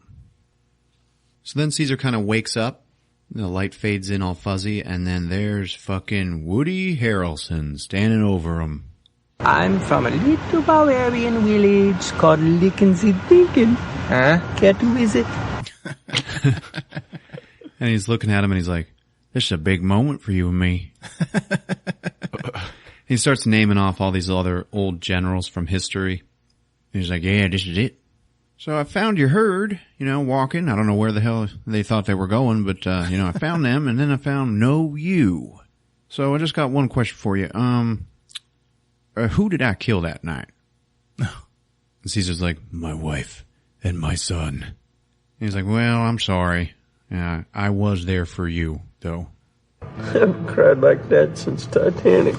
So then Caesar kind of wakes up. The light fades in all fuzzy, and then there's fucking Woody Harrelson standing over him. "I'm from a little Bavarian village called Lickensy-Dinkin. Care to visit?" And he's looking at him and he's like, "This is a big moment for you and me." He starts naming off all these other old generals from history. And he's like, "Yeah, this is it. So I found your herd, walking. I don't know where the hell they thought they were going, but, I found them, and then I found you. So I just got one question for you. Who did I kill that night?" And Caesar's like, "My wife and my son." And he's like, "Well, I'm sorry. I was there for you, though." "I haven't cried like that since Titanic."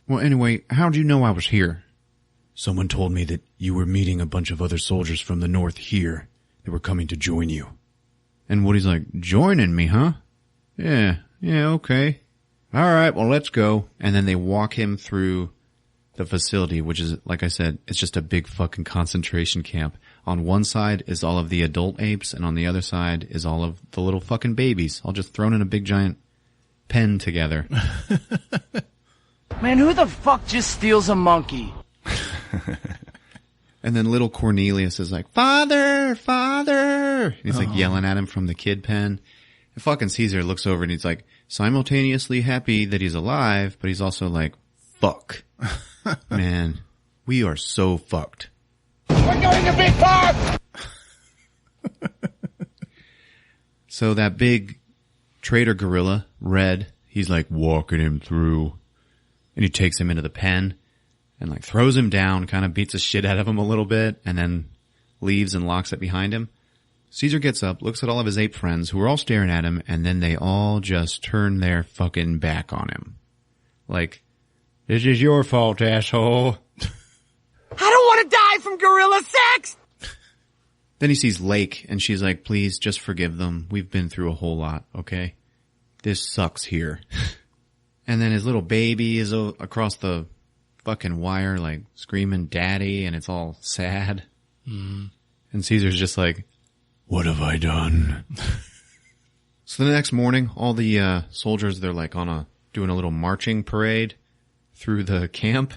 "Well, anyway, how'd you know I was here?" "Someone told me that you were meeting a bunch of other soldiers from the north here. They were coming to join you." And Woody's like, "Joining me, huh? Yeah, okay. All right, well, let's go." And then they walk him through the facility, which is, like I said, it's just a big fucking concentration camp. On one side is all of the adult apes, and on the other side is all of the little fucking babies, all just thrown in a big giant pen together. Man, who the fuck just steals a monkey? And then little Cornelius is like, "Father, Father!" And he's like yelling at him from the kid pen. And fucking Caesar looks over and he's like simultaneously happy that he's alive, but he's also like, fuck. Man, we are so fucked. We're going to Big Park! So that big traitor gorilla, Red, he's like walking him through, and he takes him into the pen and like throws him down, kind of beats the shit out of him a little bit, and then leaves and locks it behind him. Caesar gets up, looks at all of his ape friends who are all staring at him, and then they all just turn their fucking back on him. Like, "This is your fault, asshole." I don't want to die from gorilla sex! Then he sees Lake, and she's like, "Please, just forgive them. We've been through a whole lot, okay? This sucks here." And then his little baby is across the fucking wire, like screaming daddy, and it's all sad. Mm. And Caesar's just like, what have I done? So the next morning, all the soldiers, they're like doing a little marching parade through the camp.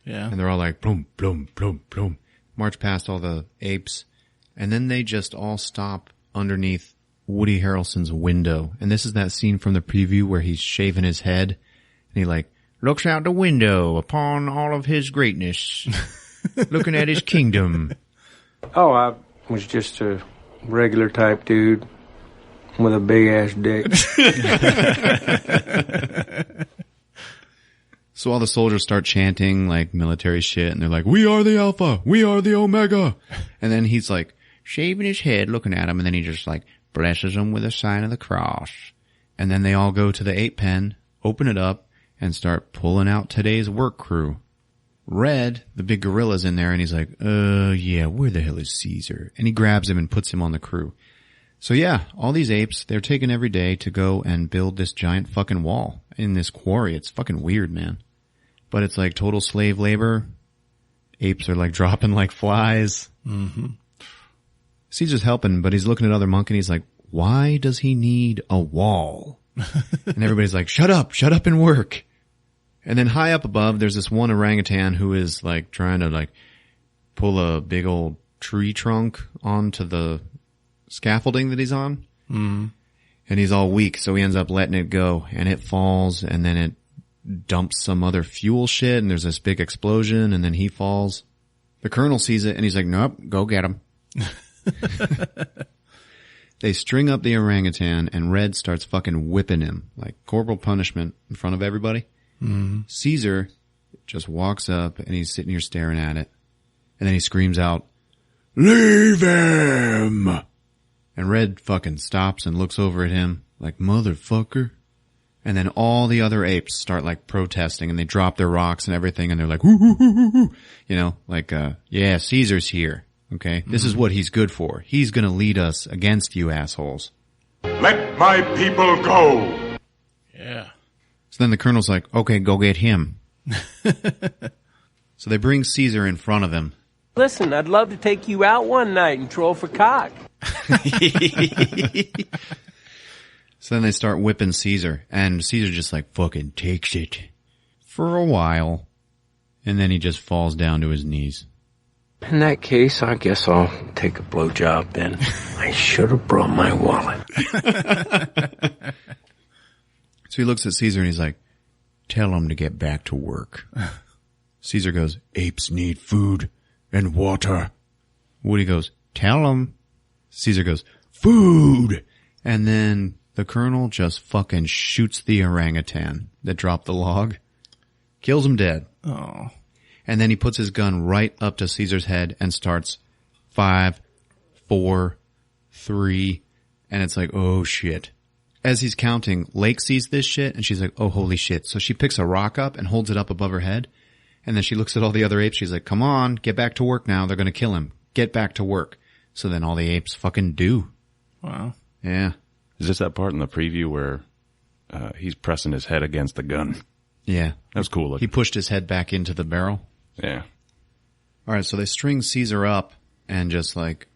Yeah. And they're all like, boom, boom, boom, boom. March past all the apes. And then they just all stop underneath Woody Harrelson's window. And this is that scene from the preview where he's shaving his head. And he like looks out the window upon all of his greatness, looking at his kingdom. Oh, I was just a regular type dude with a big ass dick. So all the soldiers start chanting like military shit, and they're like, we are the Alpha, we are the Omega. And then he's like shaving his head, looking at him, and then he just like blesses them with a sign of the cross. And then they all go to the ape pen, open it up, and start pulling out today's work crew. Red, the big gorilla's in there, and he's like, yeah, where the hell is Caesar? And he grabs him and puts him on the crew. So yeah, all these apes, they're taken every day to go and build this giant fucking wall in this quarry. It's fucking weird, man. But it's like total slave labor. Apes are like dropping like flies. Mm-hmm. Caesar's helping, but he's looking at other monk and he's like, why does he need a wall? And everybody's like, shut up and work. And then high up above, there's this one orangutan who is like trying to like pull a big old tree trunk onto the scaffolding that he's on. Mm-hmm. And he's all weak, so he ends up letting it go, and it falls, and then it dumps some other fuel shit, and there's this big explosion, and then he falls. The colonel sees it, and he's like, nope, go get him. They string up the orangutan, and Red starts fucking whipping him, like corporal punishment in front of everybody. Mm-hmm. Caesar just walks up, and he's sitting here staring at it. And then he screams out, leave him! And Red fucking stops and looks over at him, like, motherfucker. And then all the other apes start like protesting, and they drop their rocks and everything, and they're like, whoo, whoo, whoo, whoo, whoo. You know, like, yeah, Caesar's here. Okay. This is what he's good for. He's gonna lead us against you assholes. Let my people go. Yeah. So then the colonel's like, okay, go get him. So they bring Caesar in front of him. Listen, I'd love to take you out one night and troll for cock. So then they start whipping Caesar, and Caesar just like fucking takes it for a while, and then he just falls down to his knees. In that case, I guess I'll take a blowjob then. I should have brought my wallet. So he looks at Caesar and he's like, tell him to get back to work. Caesar goes, apes need food and water. Woody goes, tell him. Caesar goes, food. And then the colonel just fucking shoots the orangutan that dropped the log. Kills him dead. Oh. And then he puts his gun right up to Caesar's head and starts 5, 4, 3, and it's like, oh shit. As he's counting, Lake sees this shit and she's like, oh holy shit. So she picks a rock up and holds it up above her head. And then she looks at all the other apes. She's like, come on, get back to work now. They're going to kill him. Get back to work. So then all the apes fucking do. Wow. Yeah. Is this that part in the preview where he's pressing his head against the gun? Yeah. That was cool. He pushed his head back into the barrel. Yeah. All right, so they string Caesar up and just like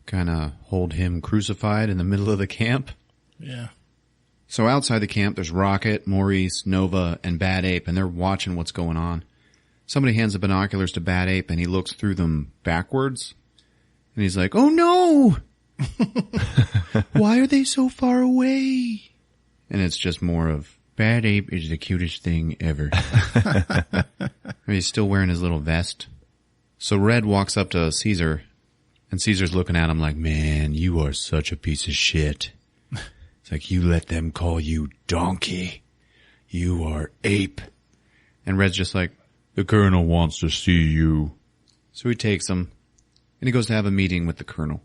kind of hold him crucified in the middle of the camp. Yeah. So outside the camp, there's Rocket, Maurice, Nova, and Bad Ape, and they're watching what's going on. Somebody hands the binoculars to Bad Ape, and he looks through them backwards. And he's like, oh no! Why are they so far away? And it's just more of, Bad Ape is the cutest thing ever. He's still wearing his little vest. So Red walks up to Caesar, and Caesar's looking at him like, man, you are such a piece of shit. It's like, you let them call you donkey. You are ape. And Red's just like, the colonel wants to see you. So he takes him, and he goes to have a meeting with the colonel.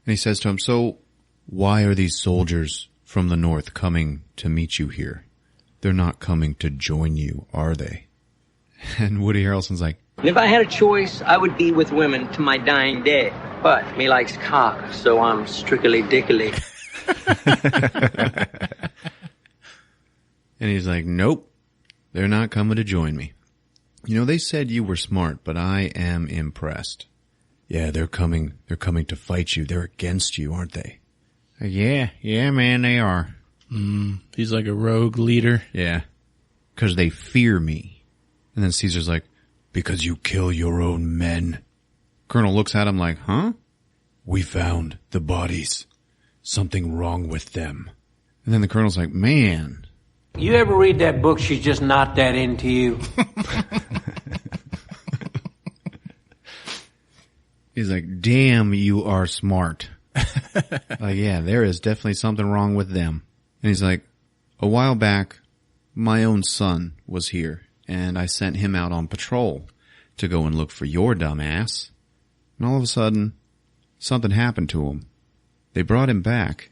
And he says to him, so why are these soldiers from the north coming to meet you here? They're not coming to join you, are they? And Woody Harrelson's like, if I had a choice, I would be with women to my dying day. But me likes cock, so I'm strictly dickily. And he's like, nope, they're not coming to join me. You know, they said you were smart, but I am impressed. Yeah, they're coming to fight you. They're against you, aren't they? Yeah, man, they are. He's like a rogue leader. Yeah. 'Cause they fear me. And then Caesar's like, because you kill your own men. Colonel looks at him like, huh? We found the bodies. Something wrong with them. And then the colonel's like, man. You ever read that book, She's Just Not That Into You? He's like, damn, you are smart. Yeah, there is definitely something wrong with them. And he's like, a while back, my own son was here, and I sent him out on patrol to go and look for your dumb ass. And all of a sudden, something happened to him. They brought him back,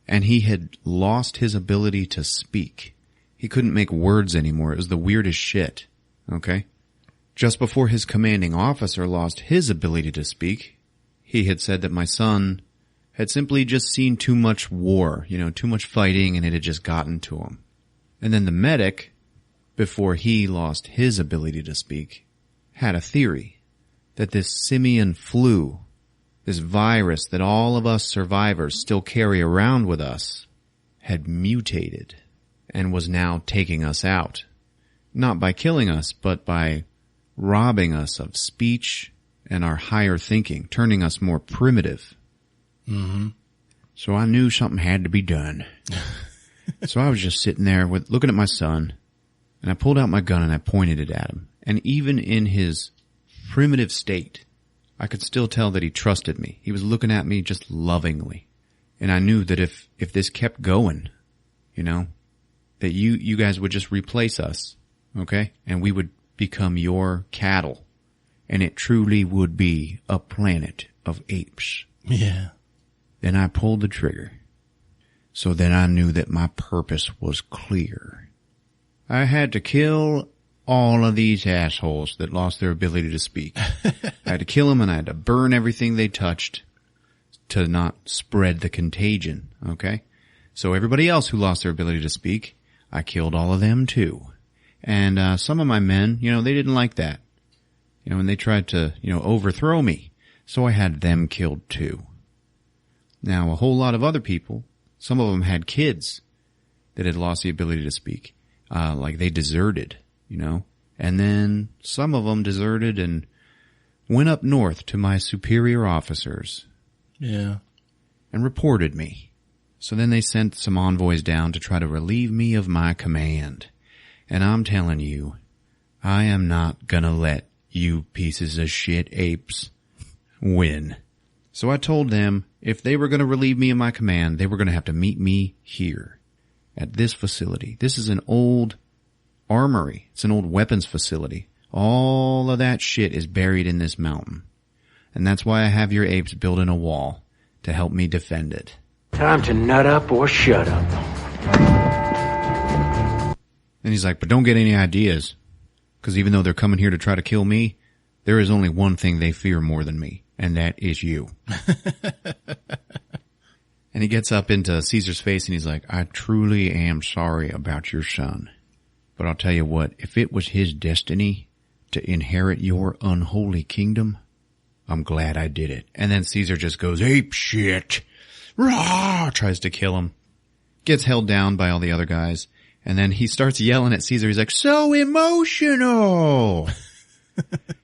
and he had lost his ability to speak. He couldn't make words anymore. It was the weirdest shit. Okay? Just before his commanding officer lost his ability to speak, he had said that my son had simply just seen too much war, too much fighting, and it had just gotten to him. And then the medic, before he lost his ability to speak, had a theory that this simian flu, this virus that all of us survivors still carry around with us, had mutated and was now taking us out. Not by killing us, but by robbing us of speech and our higher thinking, turning us more primitive. Mm-hmm. So I knew something had to be done. So I was just sitting there looking at my son, and I pulled out my gun and I pointed it at him. And even in his primitive state, I could still tell that he trusted me. He was looking at me just lovingly. And I knew that if this kept going, that you guys would just replace us, okay? And we would become your cattle. And it truly would be a planet of apes. Yeah. Then I pulled the trigger. So then I knew that my purpose was clear. I had to kill all of these assholes that lost their ability to speak. I had to kill them, and I had to burn everything they touched to not spread the contagion, okay? So everybody else who lost their ability to speak, I killed all of them too. And some of my men, they didn't like that. And they tried to, overthrow me. So I had them killed too. Now, a whole lot of other people, some of them had kids that had lost the ability to speak. Like they deserted, And then some of them deserted and went up north to my superior officers. Yeah. And reported me. So then they sent some envoys down to try to relieve me of my command. And I'm telling you, I am not gonna let you pieces of shit apes win. So I told them if they were gonna relieve me of my command, they were gonna have to meet me here at this facility. This is an old armory. It's an old weapons facility. All of that shit is buried in this mountain. And that's why I have your apes building a wall to help me defend it. Time to nut up or shut up. And he's like, but don't get any ideas. Because even though they're coming here to try to kill me, there is only one thing they fear more than me. And that is you. And he gets up into Caesar's face and he's like, I truly am sorry about your son. But I'll tell you what, if it was his destiny to inherit your unholy kingdom, I'm glad I did it. And then Caesar just goes, ape shit. Rah! Tries to kill him. Gets held down by all the other guys. And then he starts yelling at Caesar. He's like, so emotional.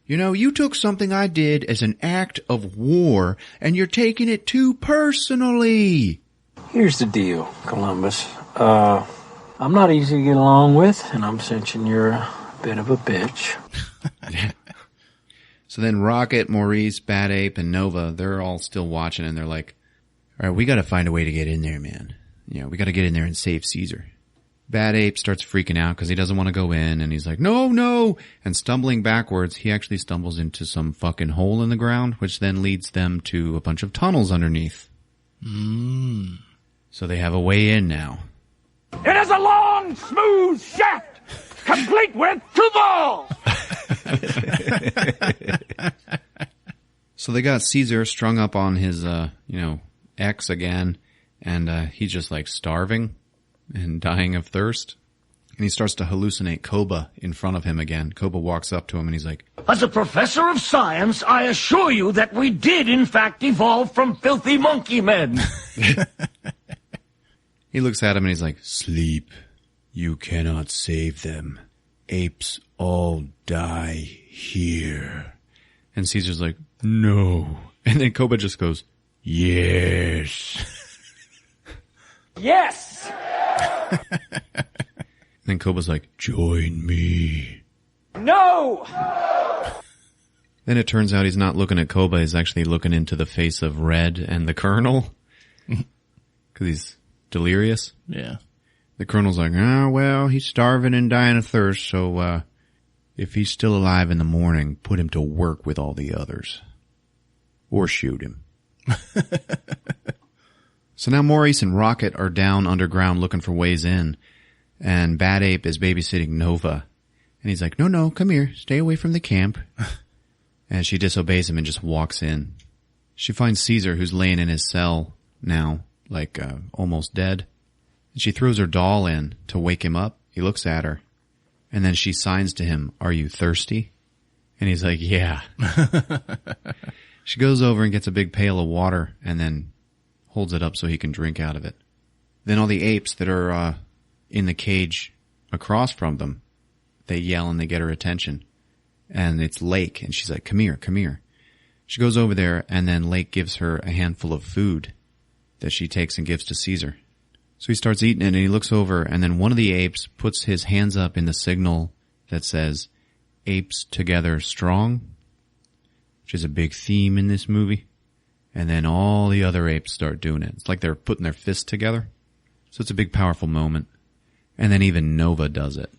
You took something I did as an act of war, and you're taking it too personally. Here's the deal, Columbus. I'm not easy to get along with, and I'm sensing you're a bit of a bitch. So then Rocket, Maurice, Bad Ape, and Nova, they're all still watching, and they're like, all right, we got to find a way to get in there, man. We got to get in there and save Caesar. Bad Ape starts freaking out because he doesn't want to go in, and he's like, no. And stumbling backwards, he actually stumbles into some fucking hole in the ground, which then leads them to a bunch of tunnels underneath. So they have a way in now. It is a long, smooth shaft, complete with two balls. So they got Caesar strung up on his, X again, and he's just like starving and dying of thirst. And he starts to hallucinate Koba in front of him again. Koba walks up to him and he's like, As a professor of science, I assure you that we did in fact evolve from filthy monkey men. He looks at him and he's like, sleep. You cannot save them. Apes all die here. And Caesar's like, no. And then Koba just goes, yes. Yes! Then Koba's like, join me. No! Then it turns out he's not looking at Koba, he's actually looking into the face of Red and the Colonel. Because he's delirious. Yeah. The Colonel's like, well, he's starving and dying of thirst, so if he's still alive in the morning, put him to work with all the others. Or shoot him. So now Maurice and Rocket are down underground looking for ways in. And Bad Ape is babysitting Nova. And he's like, no, come here. Stay away from the camp. And she disobeys him and just walks in. She finds Caesar, who's laying in his cell now, like almost dead. And she throws her doll in to wake him up. He looks at her. And then she signs to him, are you thirsty? And he's like, yeah. She goes over and gets a big pail of water and then holds it up so he can drink out of it. Then all the apes that are in the cage across from them, they yell and they get her attention. And it's Lake, and she's like, come here, come here. She goes over there, and then Lake gives her a handful of food that she takes and gives to Caesar. So he starts eating it, and he looks over, and then one of the apes puts his hands up in the signal that says, apes together strong, which is a big theme in this movie. And then all the other apes start doing it. It's like they're putting their fists together. So it's a big, powerful moment. And then even Nova does it.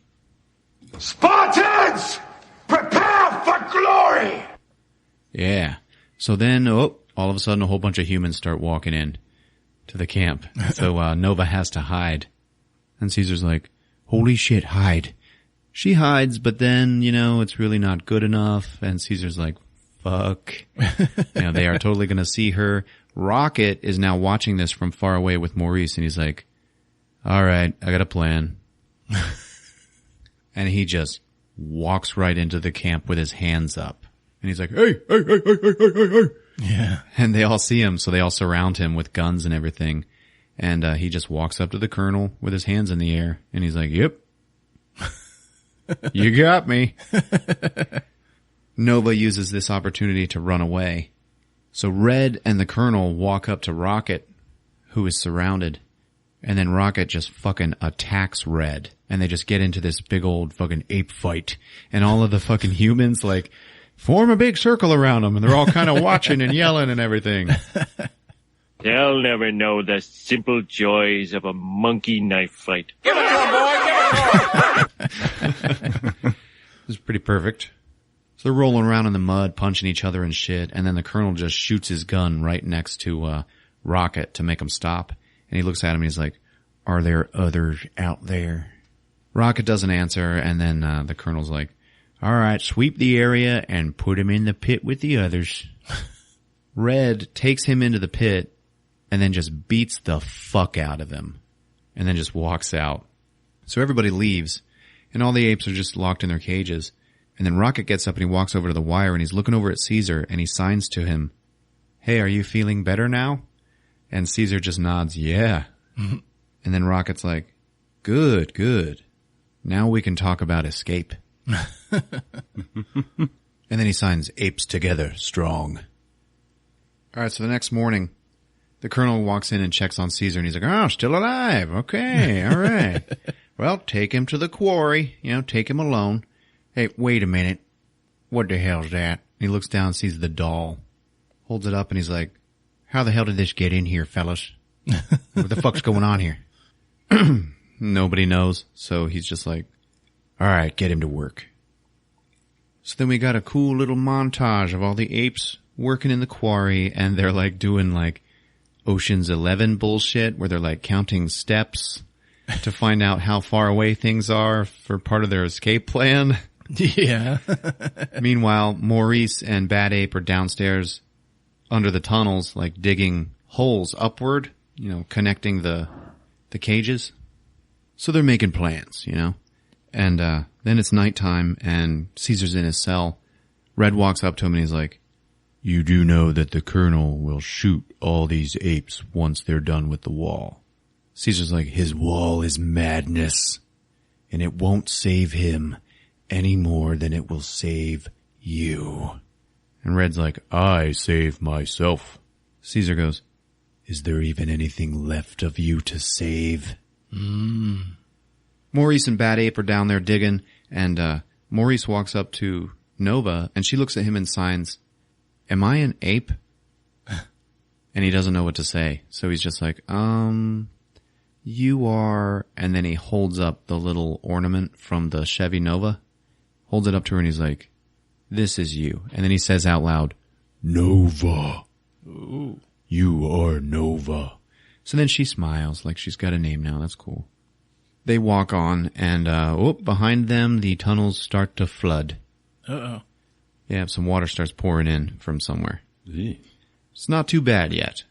Spartans! Prepare for glory! Yeah. So then, all of a sudden, a whole bunch of humans start walking in to the camp. So Nova has to hide. And Caesar's like, holy shit, hide. She hides, but then, it's really not good enough. And Caesar's like, fuck. They are totally going to see her. Rocket is now watching this from far away with Maurice, and he's like, all right, I got a plan. And he just walks right into the camp with his hands up. And he's like, hey. Yeah. And they all see him, so they all surround him with guns and everything. And he just walks up to the Colonel with his hands in the air. And he's like, yep. You got me. Nova uses this opportunity to run away. So Red and the Colonel walk up to Rocket, who is surrounded. And then Rocket just fucking attacks Red. And they just get into this big old fucking ape fight. And all of the fucking humans, like, form a big circle around them. And they're all kind of watching and yelling and everything. They'll never know the simple joys of a monkey knife fight. Give it to him, boy! Give it to him! This is pretty perfect. So they're rolling around in the mud, punching each other and shit. And then the Colonel just shoots his gun right next to Rocket to make him stop. And he looks at him and he's like, are there others out there? Rocket doesn't answer, and then the Colonel's like, all right, sweep the area and put him in the pit with the others. Red takes him into the pit and then just beats the fuck out of him and then just walks out. So everybody leaves, and all the apes are just locked in their cages. And then Rocket gets up and he walks over to the wire, and he's looking over at Caesar, and he signs to him, hey, are you feeling better now? And Caesar just nods, yeah. Mm-hmm. And then Rocket's like, good. Now we can talk about escape. And then he signs apes together strong. All right, so the next morning, the Colonel walks in and checks on Caesar, and he's like, oh, still alive. Okay, all right. Well, take him to the quarry. Take him alone. Hey, wait a minute. What the hell's that? And he looks down and sees the doll. Holds it up, and he's like, how the hell did this get in here, fellas? What the fuck's going on here? Nobody knows, so he's just like, all right, get him to work. So then we got a cool little montage of all the apes working in the quarry, and they're like doing like Ocean's 11 bullshit, where they're like counting steps to find out how far away things are for part of their escape plan. Yeah. Meanwhile, Maurice and Bad Ape are downstairs under the tunnels, like digging holes upward, connecting the cages. So they're making plans, And then it's nighttime, and Caesar's in his cell. Red walks up to him, and he's like, "You do know that the Colonel will shoot all these apes once they're done with the wall." Caesar's like, "His wall is madness, and it won't save him any more than it will save you." And Red's like, "I save myself." Caesar goes, "Is there even anything left of you to save?" Maurice and Bad Ape are down there digging, and Maurice walks up to Nova, and she looks at him and signs, "Am I an ape?" And he doesn't know what to say, so he's just like, "You are," and then he holds up the little ornament from the Chevy Nova, holds it up to her, and he's like, "This is you." And then he says out loud, "Nova. Ooh. You are Nova." So then she smiles like she's got a name now. That's cool. They walk on, and behind them, the tunnels start to flood. Uh-oh. Yeah, some water starts pouring in from somewhere. It's not too bad yet.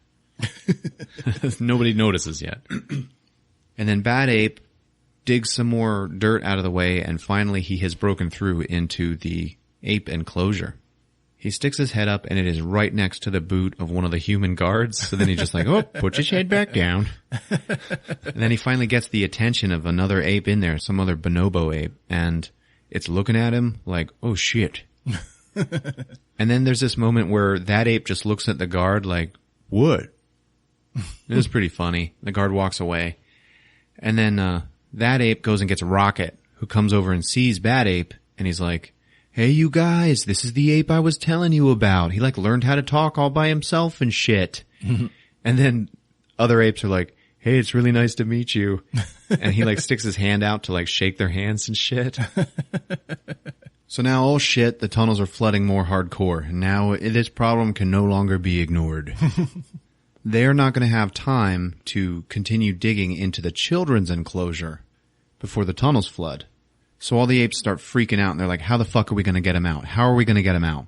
Nobody notices yet. And then Bad Ape digs some more dirt out of the way, and finally he has broken through into the ape enclosure. He sticks his head up, and it is right next to the boot of one of the human guards. So then he's just like, "Oh, put your head back down." And then he finally gets the attention of another ape in there, some other bonobo ape, and it's looking at him like, "Oh, shit." And then there's this moment where that ape just looks at the guard like, "What?" It was pretty funny. The guard walks away. And then that ape goes and gets Rocket, who comes over and sees Bad Ape, and he's like, "Hey, you guys, this is the ape I was telling you about. He, learned how to talk all by himself and shit." And then other apes are like, "Hey, it's really nice to meet you." And he, sticks his hand out to, shake their hands and shit. So now, oh shit, the tunnels are flooding more hardcore. And now this problem can no longer be ignored. They're not going to have time to continue digging into the children's enclosure before the tunnels flood. So all the apes start freaking out, and they're like, "How the fuck are we going to get them out? How are we going to get them out?"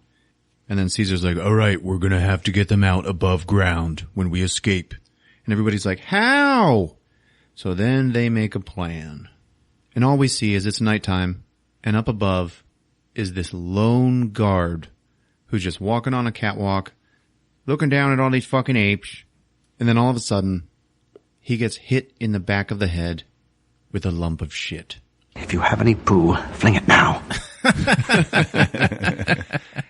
And then Caesar's like, "All right, we're going to have to get them out above ground when we escape." And everybody's like, "How?" So then they make a plan. And all we see is it's nighttime, and up above is this lone guard who's just walking on a catwalk, looking down at all these fucking apes. And then all of a sudden, he gets hit in the back of the head with a lump of shit. "If you have any poo, fling it now."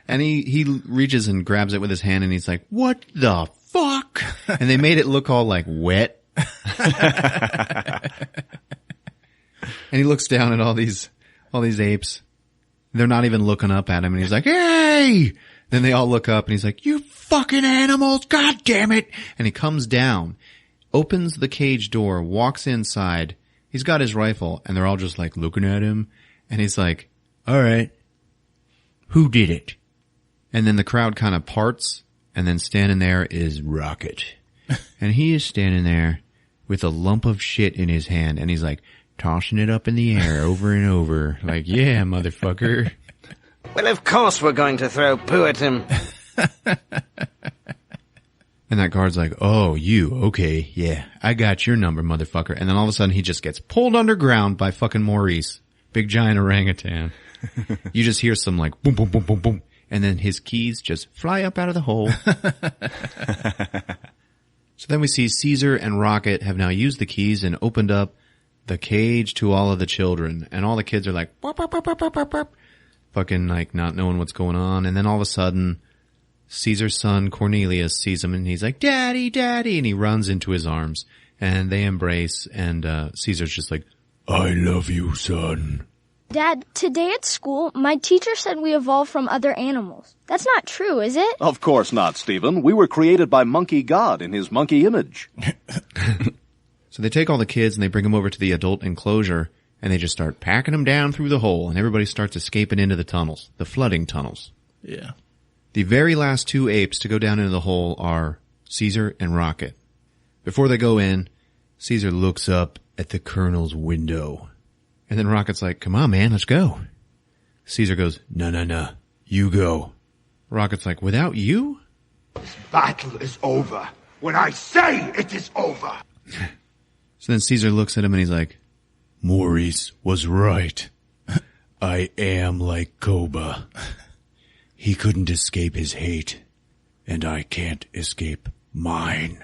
And he reaches and grabs it with his hand, and he's like, "What the fuck?" And they made it look all wet. And he looks down at all these apes. They're not even looking up at him, and he's like, "Hey!" Then they all look up, and he's like, "You fucking animals, god damn it!" And he comes down, opens the cage door, walks inside. He's got his rifle, and they're all just looking at him, and he's like, "All right, who did it?" And then the crowd kind of parts, and then standing there is Rocket. And he is standing there with a lump of shit in his hand, and he's tossing it up in the air over and over, "Yeah, motherfucker." "Well, of course we're going to throw poo at him." And that guard's like, "Oh, you, okay, yeah, I got your number, motherfucker." And then all of a sudden he just gets pulled underground by fucking Maurice, big giant orangutan. You just hear some boom, boom, boom, boom, boom. And then his keys just fly up out of the hole. So then we see Caesar and Rocket have now used the keys and opened up the cage to all of the children. And all the kids are like, "Bop, bop, bop, bop, bop, bop, bop," fucking not knowing what's going on. And then all of a sudden, Caesar's son Cornelius sees him, and he's like, "Daddy, Daddy," and he runs into his arms, and they embrace, and Caesar's just like, "I love you, son." Dad, today at school, my teacher said we evolved from other animals. That's not true, is it? Of course not, Stephen. We were created by Monkey God in his monkey image. So they take all the kids, and they bring them over to the adult enclosure, and they just start packing them down through the hole, and everybody starts escaping into the tunnels, the flooding tunnels. Yeah. The very last two apes to go down into the hole are Caesar and Rocket. Before they go in, Caesar looks up at the Colonel's window. And then Rocket's like, "Come on, man, let's go." Caesar goes, No, you go." Rocket's like, "Without you?" "This battle is over when I say it is over." So then Caesar looks at him and he's like, "Maurice was right. I am like Koba. He couldn't escape his hate, and I can't escape mine.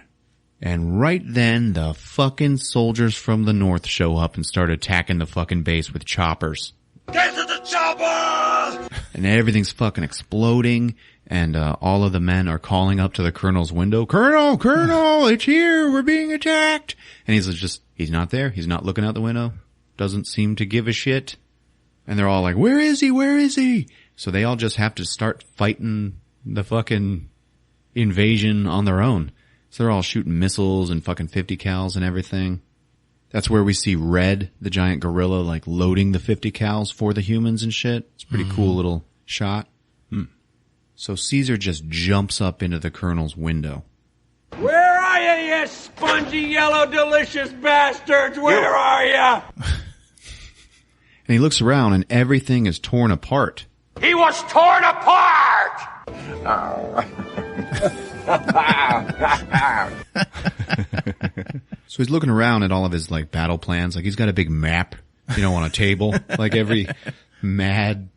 And right then, the fucking soldiers from the north show up and start attacking the fucking base with choppers. Get to the chopper! And everything's fucking exploding, and all of the men are calling up to the colonel's window, Colonel, it's here, we're being attacked. And he's not there, he's not looking out the window, doesn't seem to give a shit. And they're all like, where is he? So they all just have to start fighting the fucking invasion on their own. So they're all shooting missiles and fucking 50 cals and everything. That's where we see Red, the giant gorilla, like loading the 50 cals for the humans and shit. It's a pretty cool little shot. So Caesar just jumps up into the colonel's window. Where are you, you spongy, yellow, delicious bastards? Where are you? And he looks around and everything is torn apart. He was torn apart! So he's looking around at all of his like battle plans. Like he's got a big map, on a table, like every mad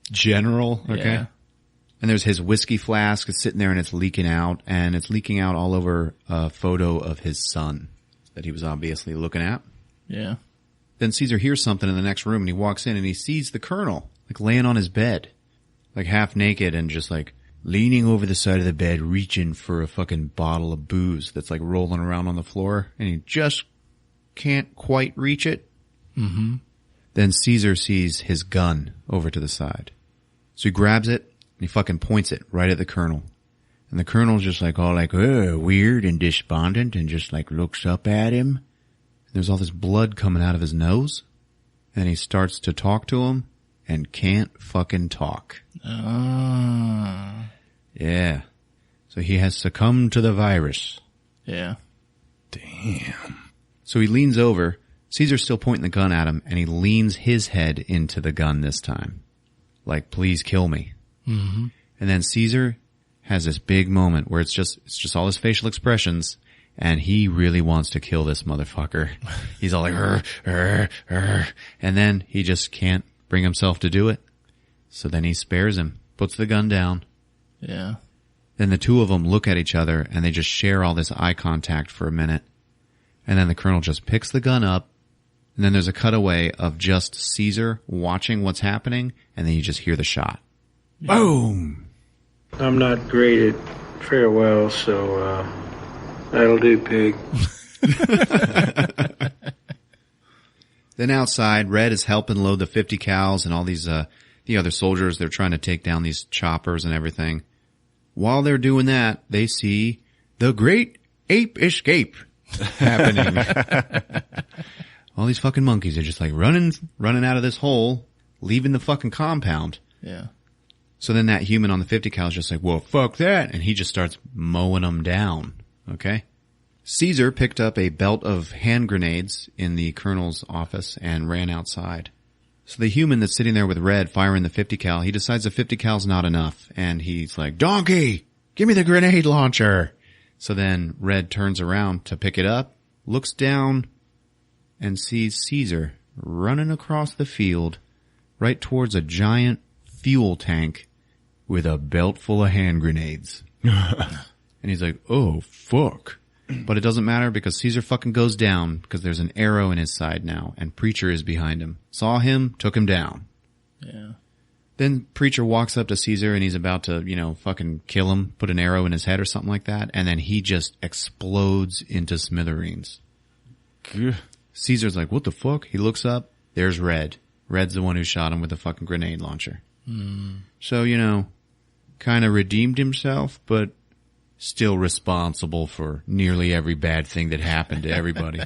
general. Okay. Yeah. And there's his whiskey flask is sitting there and it's leaking out, and it's leaking out all over a photo of his son that he was obviously looking at. Yeah. Then Caesar hears something in the next room and he walks in and he sees the colonel like laying on his bed, like half naked and just like leaning over the side of the bed, reaching for a fucking bottle of booze that's like rolling around on the floor, and he just can't quite reach it. Mm-hmm. Then Caesar sees his gun over to the side. So he grabs it and he fucking points it right at the colonel. And the colonel's just like all like, weird and despondent, and just like looks up at him. And there's all this blood coming out of his nose. And he starts to talk to him and can't fucking talk. Yeah. So he has succumbed to the virus. Yeah. Damn. So he leans over. Caesar's still pointing the gun at him, and he leans his head into the gun this time. Like, please kill me. Mm-hmm. And then Caesar has this big moment where it's just all his facial expressions, and he really wants to kill this motherfucker. He's all like, and then he just can't bring himself to do it. So then he spares him, puts the gun down. Yeah. Then the two of them look at each other and they just share all this eye contact for a minute. And then the colonel just picks the gun up. And then there's a cutaway of just Caesar watching what's happening. And then you just hear the shot. Yeah. Boom! I'm not great at farewell, so, that'll do, pig. Then outside, Red is helping load the 50 cals and all these, the other soldiers. They're trying to take down these choppers and everything. While they're doing that, they see the Great Ape Escape happening. All these fucking monkeys are just like running out of this hole, leaving the fucking compound. Yeah. So then that human on the 50 cal is just like, well, fuck that. And he just starts mowing them down. Okay. Caesar picked up a belt of hand grenades in the colonel's office and ran outside. So the human that's sitting there with Red firing the 50 cal, he decides the 50 cal's not enough. And he's like, donkey, give me the grenade launcher. So then Red turns around to pick it up, looks down, and sees Caesar running across the field right towards a giant fuel tank with a belt full of hand grenades. And he's like, oh, fuck. But it doesn't matter because Caesar fucking goes down because there's an arrow in his side now, and Preacher is behind him. Saw him, took him down. Yeah. Then Preacher walks up to Caesar and he's about to, fucking kill him, put an arrow in his head or something like that, and then he just explodes into smithereens. Caesar's like, what the fuck? He looks up, there's Red. Red's the one who shot him with the fucking grenade launcher. So, kind of redeemed himself, but still responsible for nearly every bad thing that happened to everybody.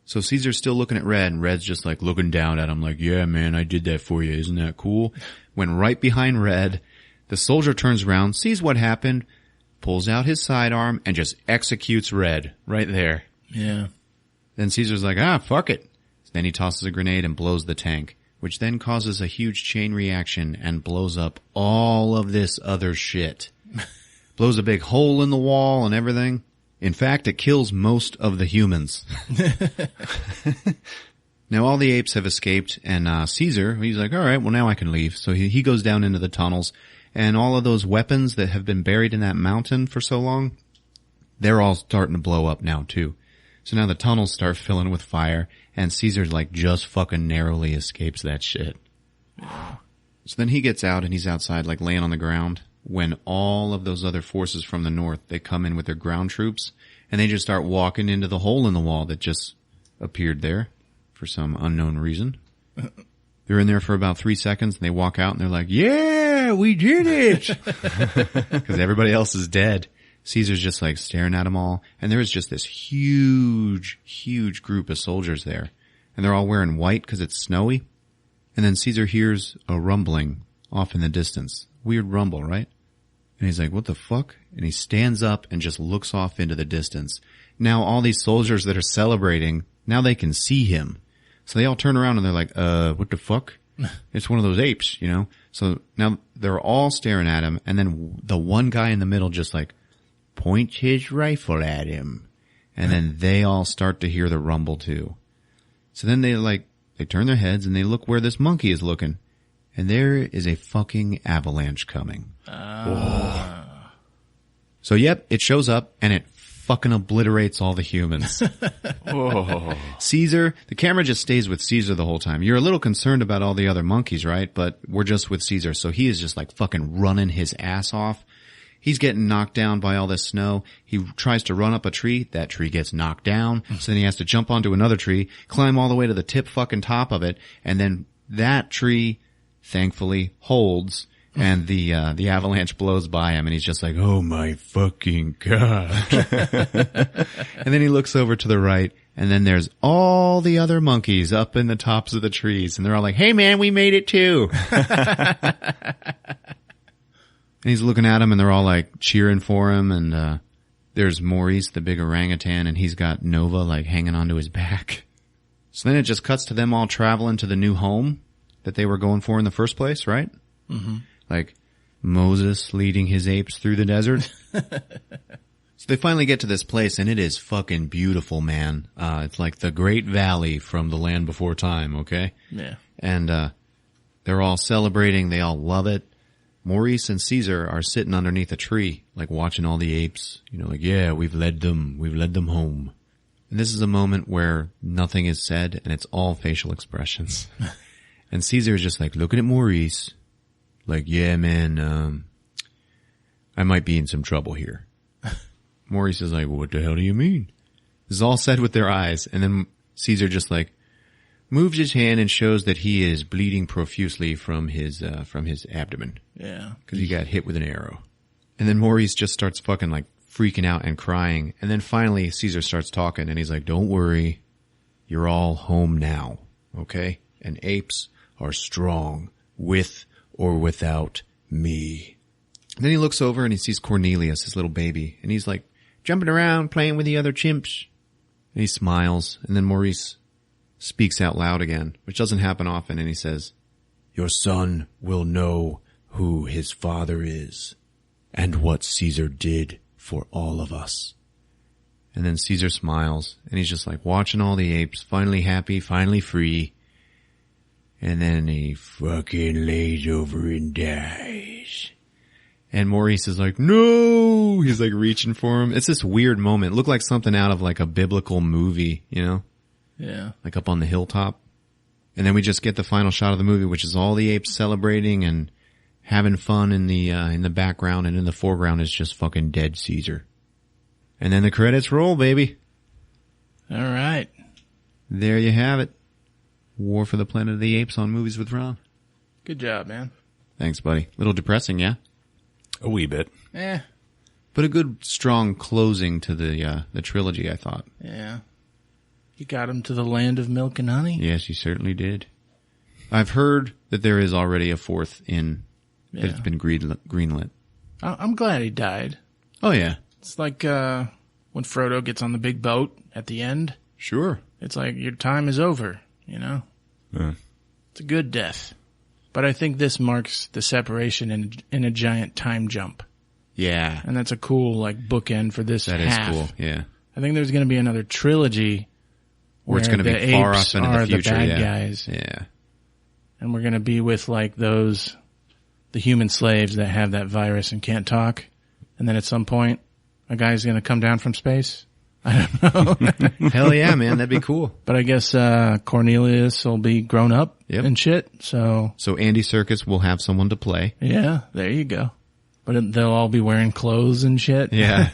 So Caesar's still looking at Red, and Red's just like looking down at him like, yeah, man, I did that for you. Isn't that cool? When right behind Red, the soldier turns around, sees what happened, pulls out his sidearm, and just executes Red right there. Yeah. Then Caesar's like, fuck it. Then he tosses a grenade and blows the tank, which then causes a huge chain reaction and blows up all of this other shit. Blows a big hole in the wall and everything. In fact, it kills most of the humans. Now all the apes have escaped, and Caesar, he's like, all right, well now I can leave. So he goes down into the tunnels, and all of those weapons that have been buried in that mountain for so long, they're all starting to blow up now too. So now the tunnels start filling with fire, and Caesar's like just fucking narrowly escapes that shit. So then he gets out, and he's outside like laying on the ground when all of those other forces from the north, they come in with their ground troops, and they just start walking into the hole in the wall that just appeared there for some unknown reason. They're in there for about 3 seconds, and they walk out, and they're like, yeah, we did it! Because everybody else is dead. Caesar's just like staring at them all, and there is just this huge, huge group of soldiers there. And they're all wearing white because it's snowy. And then Caesar hears a rumbling off in the distance. Weird rumble, right? And he's like, what the fuck? And he stands up and just looks off into the distance. Now all these soldiers that are celebrating, now they can see him. So they all turn around and they're like, what the fuck? It's one of those apes, you know? So now they're all staring at him, and then the one guy in the middle just like points his rifle at him. And then they all start to hear the rumble too. So then they turn their heads and they look where this monkey is looking. And there is a fucking avalanche coming. So yep, it shows up and it fucking obliterates all the humans. Caesar, the camera just stays with Caesar the whole time. You're a little concerned about all the other monkeys, right? But we're just with Caesar. So he is just like fucking running his ass off. He's getting knocked down by all this snow. He tries to run up a tree. That tree gets knocked down. So then he has to jump onto another tree, climb all the way to the tip fucking top of it. And then that tree, thankfully, holds. And the avalanche blows by him, and he's just like, oh my fucking God. And then he looks over to the right, and then there's all the other monkeys up in the tops of the trees, and they're all like, hey man, we made it too. And he's looking at him, and they're all like cheering for him, and there's Maurice, the big orangutan, and he's got Nova like hanging onto his back. So then it just cuts to them all traveling to the new home that they were going for in the first place, right? Mm-hmm. Like Moses leading his apes through the desert. So they finally get to this place, and it is fucking beautiful, man. It's like the Great Valley from The Land Before Time, okay? Yeah. And they're all celebrating. They all love it. Maurice and Caesar are sitting underneath a tree, like watching all the apes. You know, like, yeah, we've led them home. And this is a moment where nothing is said, and it's all facial expressions. And Caesar is just like looking at Maurice. Like, yeah, man, I might be in some trouble here. Maurice is like, what the hell do you mean? This is all said with their eyes. And then Caesar just like moves his hand and shows that he is bleeding profusely from his abdomen. Yeah. Cause he got hit with an arrow. And then Maurice just starts fucking like freaking out and crying. And then finally Caesar starts talking, and he's like, don't worry. You're all home now. Okay. And apes are strong with or without me. And then he looks over and he sees Cornelius, his little baby, and he's like jumping around playing with the other chimps. And he smiles, and then Maurice speaks out loud again, which doesn't happen often, and he says, your son will know who his father is and what Caesar did for all of us. And then Caesar smiles, and he's just like watching all the apes, finally happy, finally free. And then he fucking lays over and dies. And Maurice is like, no! He's like reaching for him. It's this weird moment. It looked like something out of like a biblical movie, you know? Yeah. Like up on the hilltop. And then we just get the final shot of the movie, which is all the apes celebrating and having fun in the background, and in the foreground is just fucking dead Caesar. And then the credits roll, baby. All right. There you have it. War for the Planet of the Apes on Movies with Ron. Good job, man. Thanks, buddy. A little depressing, yeah? A wee bit. But a good, strong closing to the trilogy, I thought. Yeah. You got him to the land of milk and honey? Yes, you certainly did. I've heard that there is already a fourth that it's been greenlit. I'm glad he died. Oh, yeah. It's like when Frodo gets on the big boat at the end. Sure. It's like your time is over, you know? Yeah. It's a good death. But I think this marks the separation in a giant time jump. Yeah. And that's a cool, like, bookend for this half. That is cool, yeah. I think there's going to be another trilogy Where it's going to be the far apes off into the are future. the bad yeah. guys. Yeah. And we're going to be with like the human slaves that have that virus and can't talk. And then at some point, a guy's going to come down from space. I don't know. Hell yeah, man. That'd be cool. But I guess Cornelius will be grown up and shit. So Andy Serkis will have someone to play. Yeah, there you go. But they'll all be wearing clothes and shit. Yeah.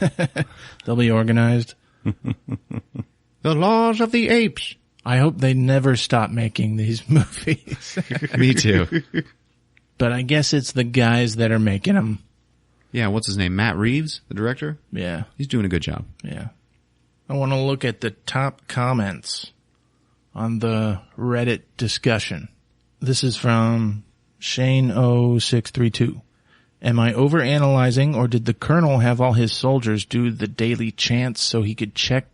They'll be organized. The laws of the apes. I hope they never stop making these movies. Me too. But I guess it's the guys that are making them. Yeah, what's his name? Matt Reeves, the director? Yeah. He's doing a good job. Yeah. I want to look at the top comments on the Reddit discussion. This is from Shane0632. Am I overanalyzing, or did the Colonel have all his soldiers do the daily chants so he could check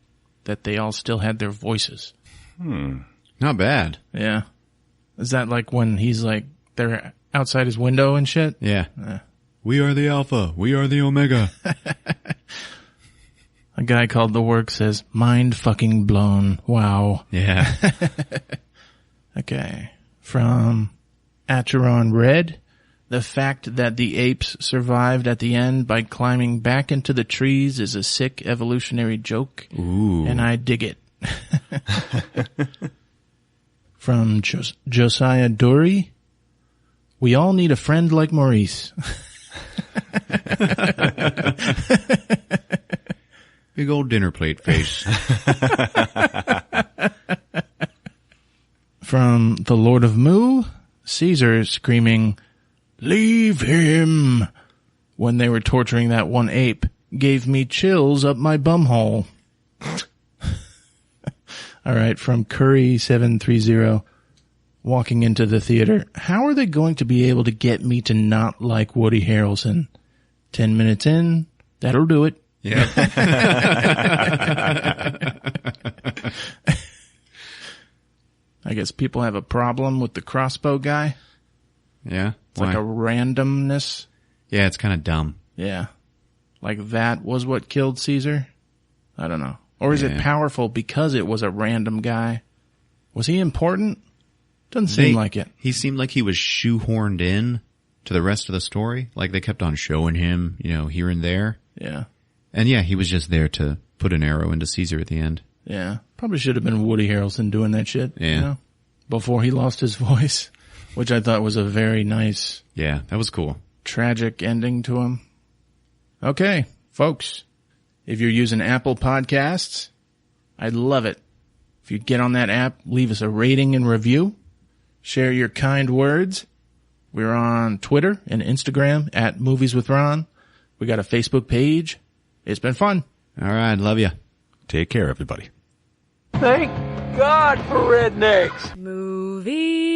that they all still had their voices? Not bad. Yeah. Is that like when he's like, they're outside his window and shit? Yeah. We are the Alpha. We are the Omega. A guy called The Work says, mind fucking blown. Wow. Yeah. Okay. From Acheron Red. The fact that the apes survived at the end by climbing back into the trees is a sick evolutionary joke. Ooh. And I dig it. From Josiah Dury. We all need a friend like Maurice. Big old dinner plate face. From the Lord of Moo. Caesar screaming, "Leave him!" when they were torturing that one ape gave me chills up my bumhole. All right, from Curry730, walking into the theater. How are they going to be able to get me to not like Woody Harrelson? 10 minutes in, that'll do it. Yeah. I guess people have a problem with the crossbow guy. Yeah. It's like a randomness. Yeah, it's kind of dumb. Yeah. Like that was what killed Caesar? I don't know. Or is it powerful because it was a random guy? Was he important? Doesn't seem like it. He seemed like he was shoehorned in to the rest of the story. Like they kept on showing him, here and there. Yeah. And yeah, he was just there to put an arrow into Caesar at the end. Yeah. Probably should have been Woody Harrelson doing that shit. Yeah. Before he lost his voice, which I thought was a very nice. Yeah, that was cool. Tragic ending to him. Okay, folks. If you're using Apple Podcasts, I'd love it if you'd get on that app, leave us a rating and review, share your kind words. We're on Twitter and Instagram at Movies with Ron. We got a Facebook page. It's been fun. All right, love you. Take care, everybody. Thank God for rednecks. Movie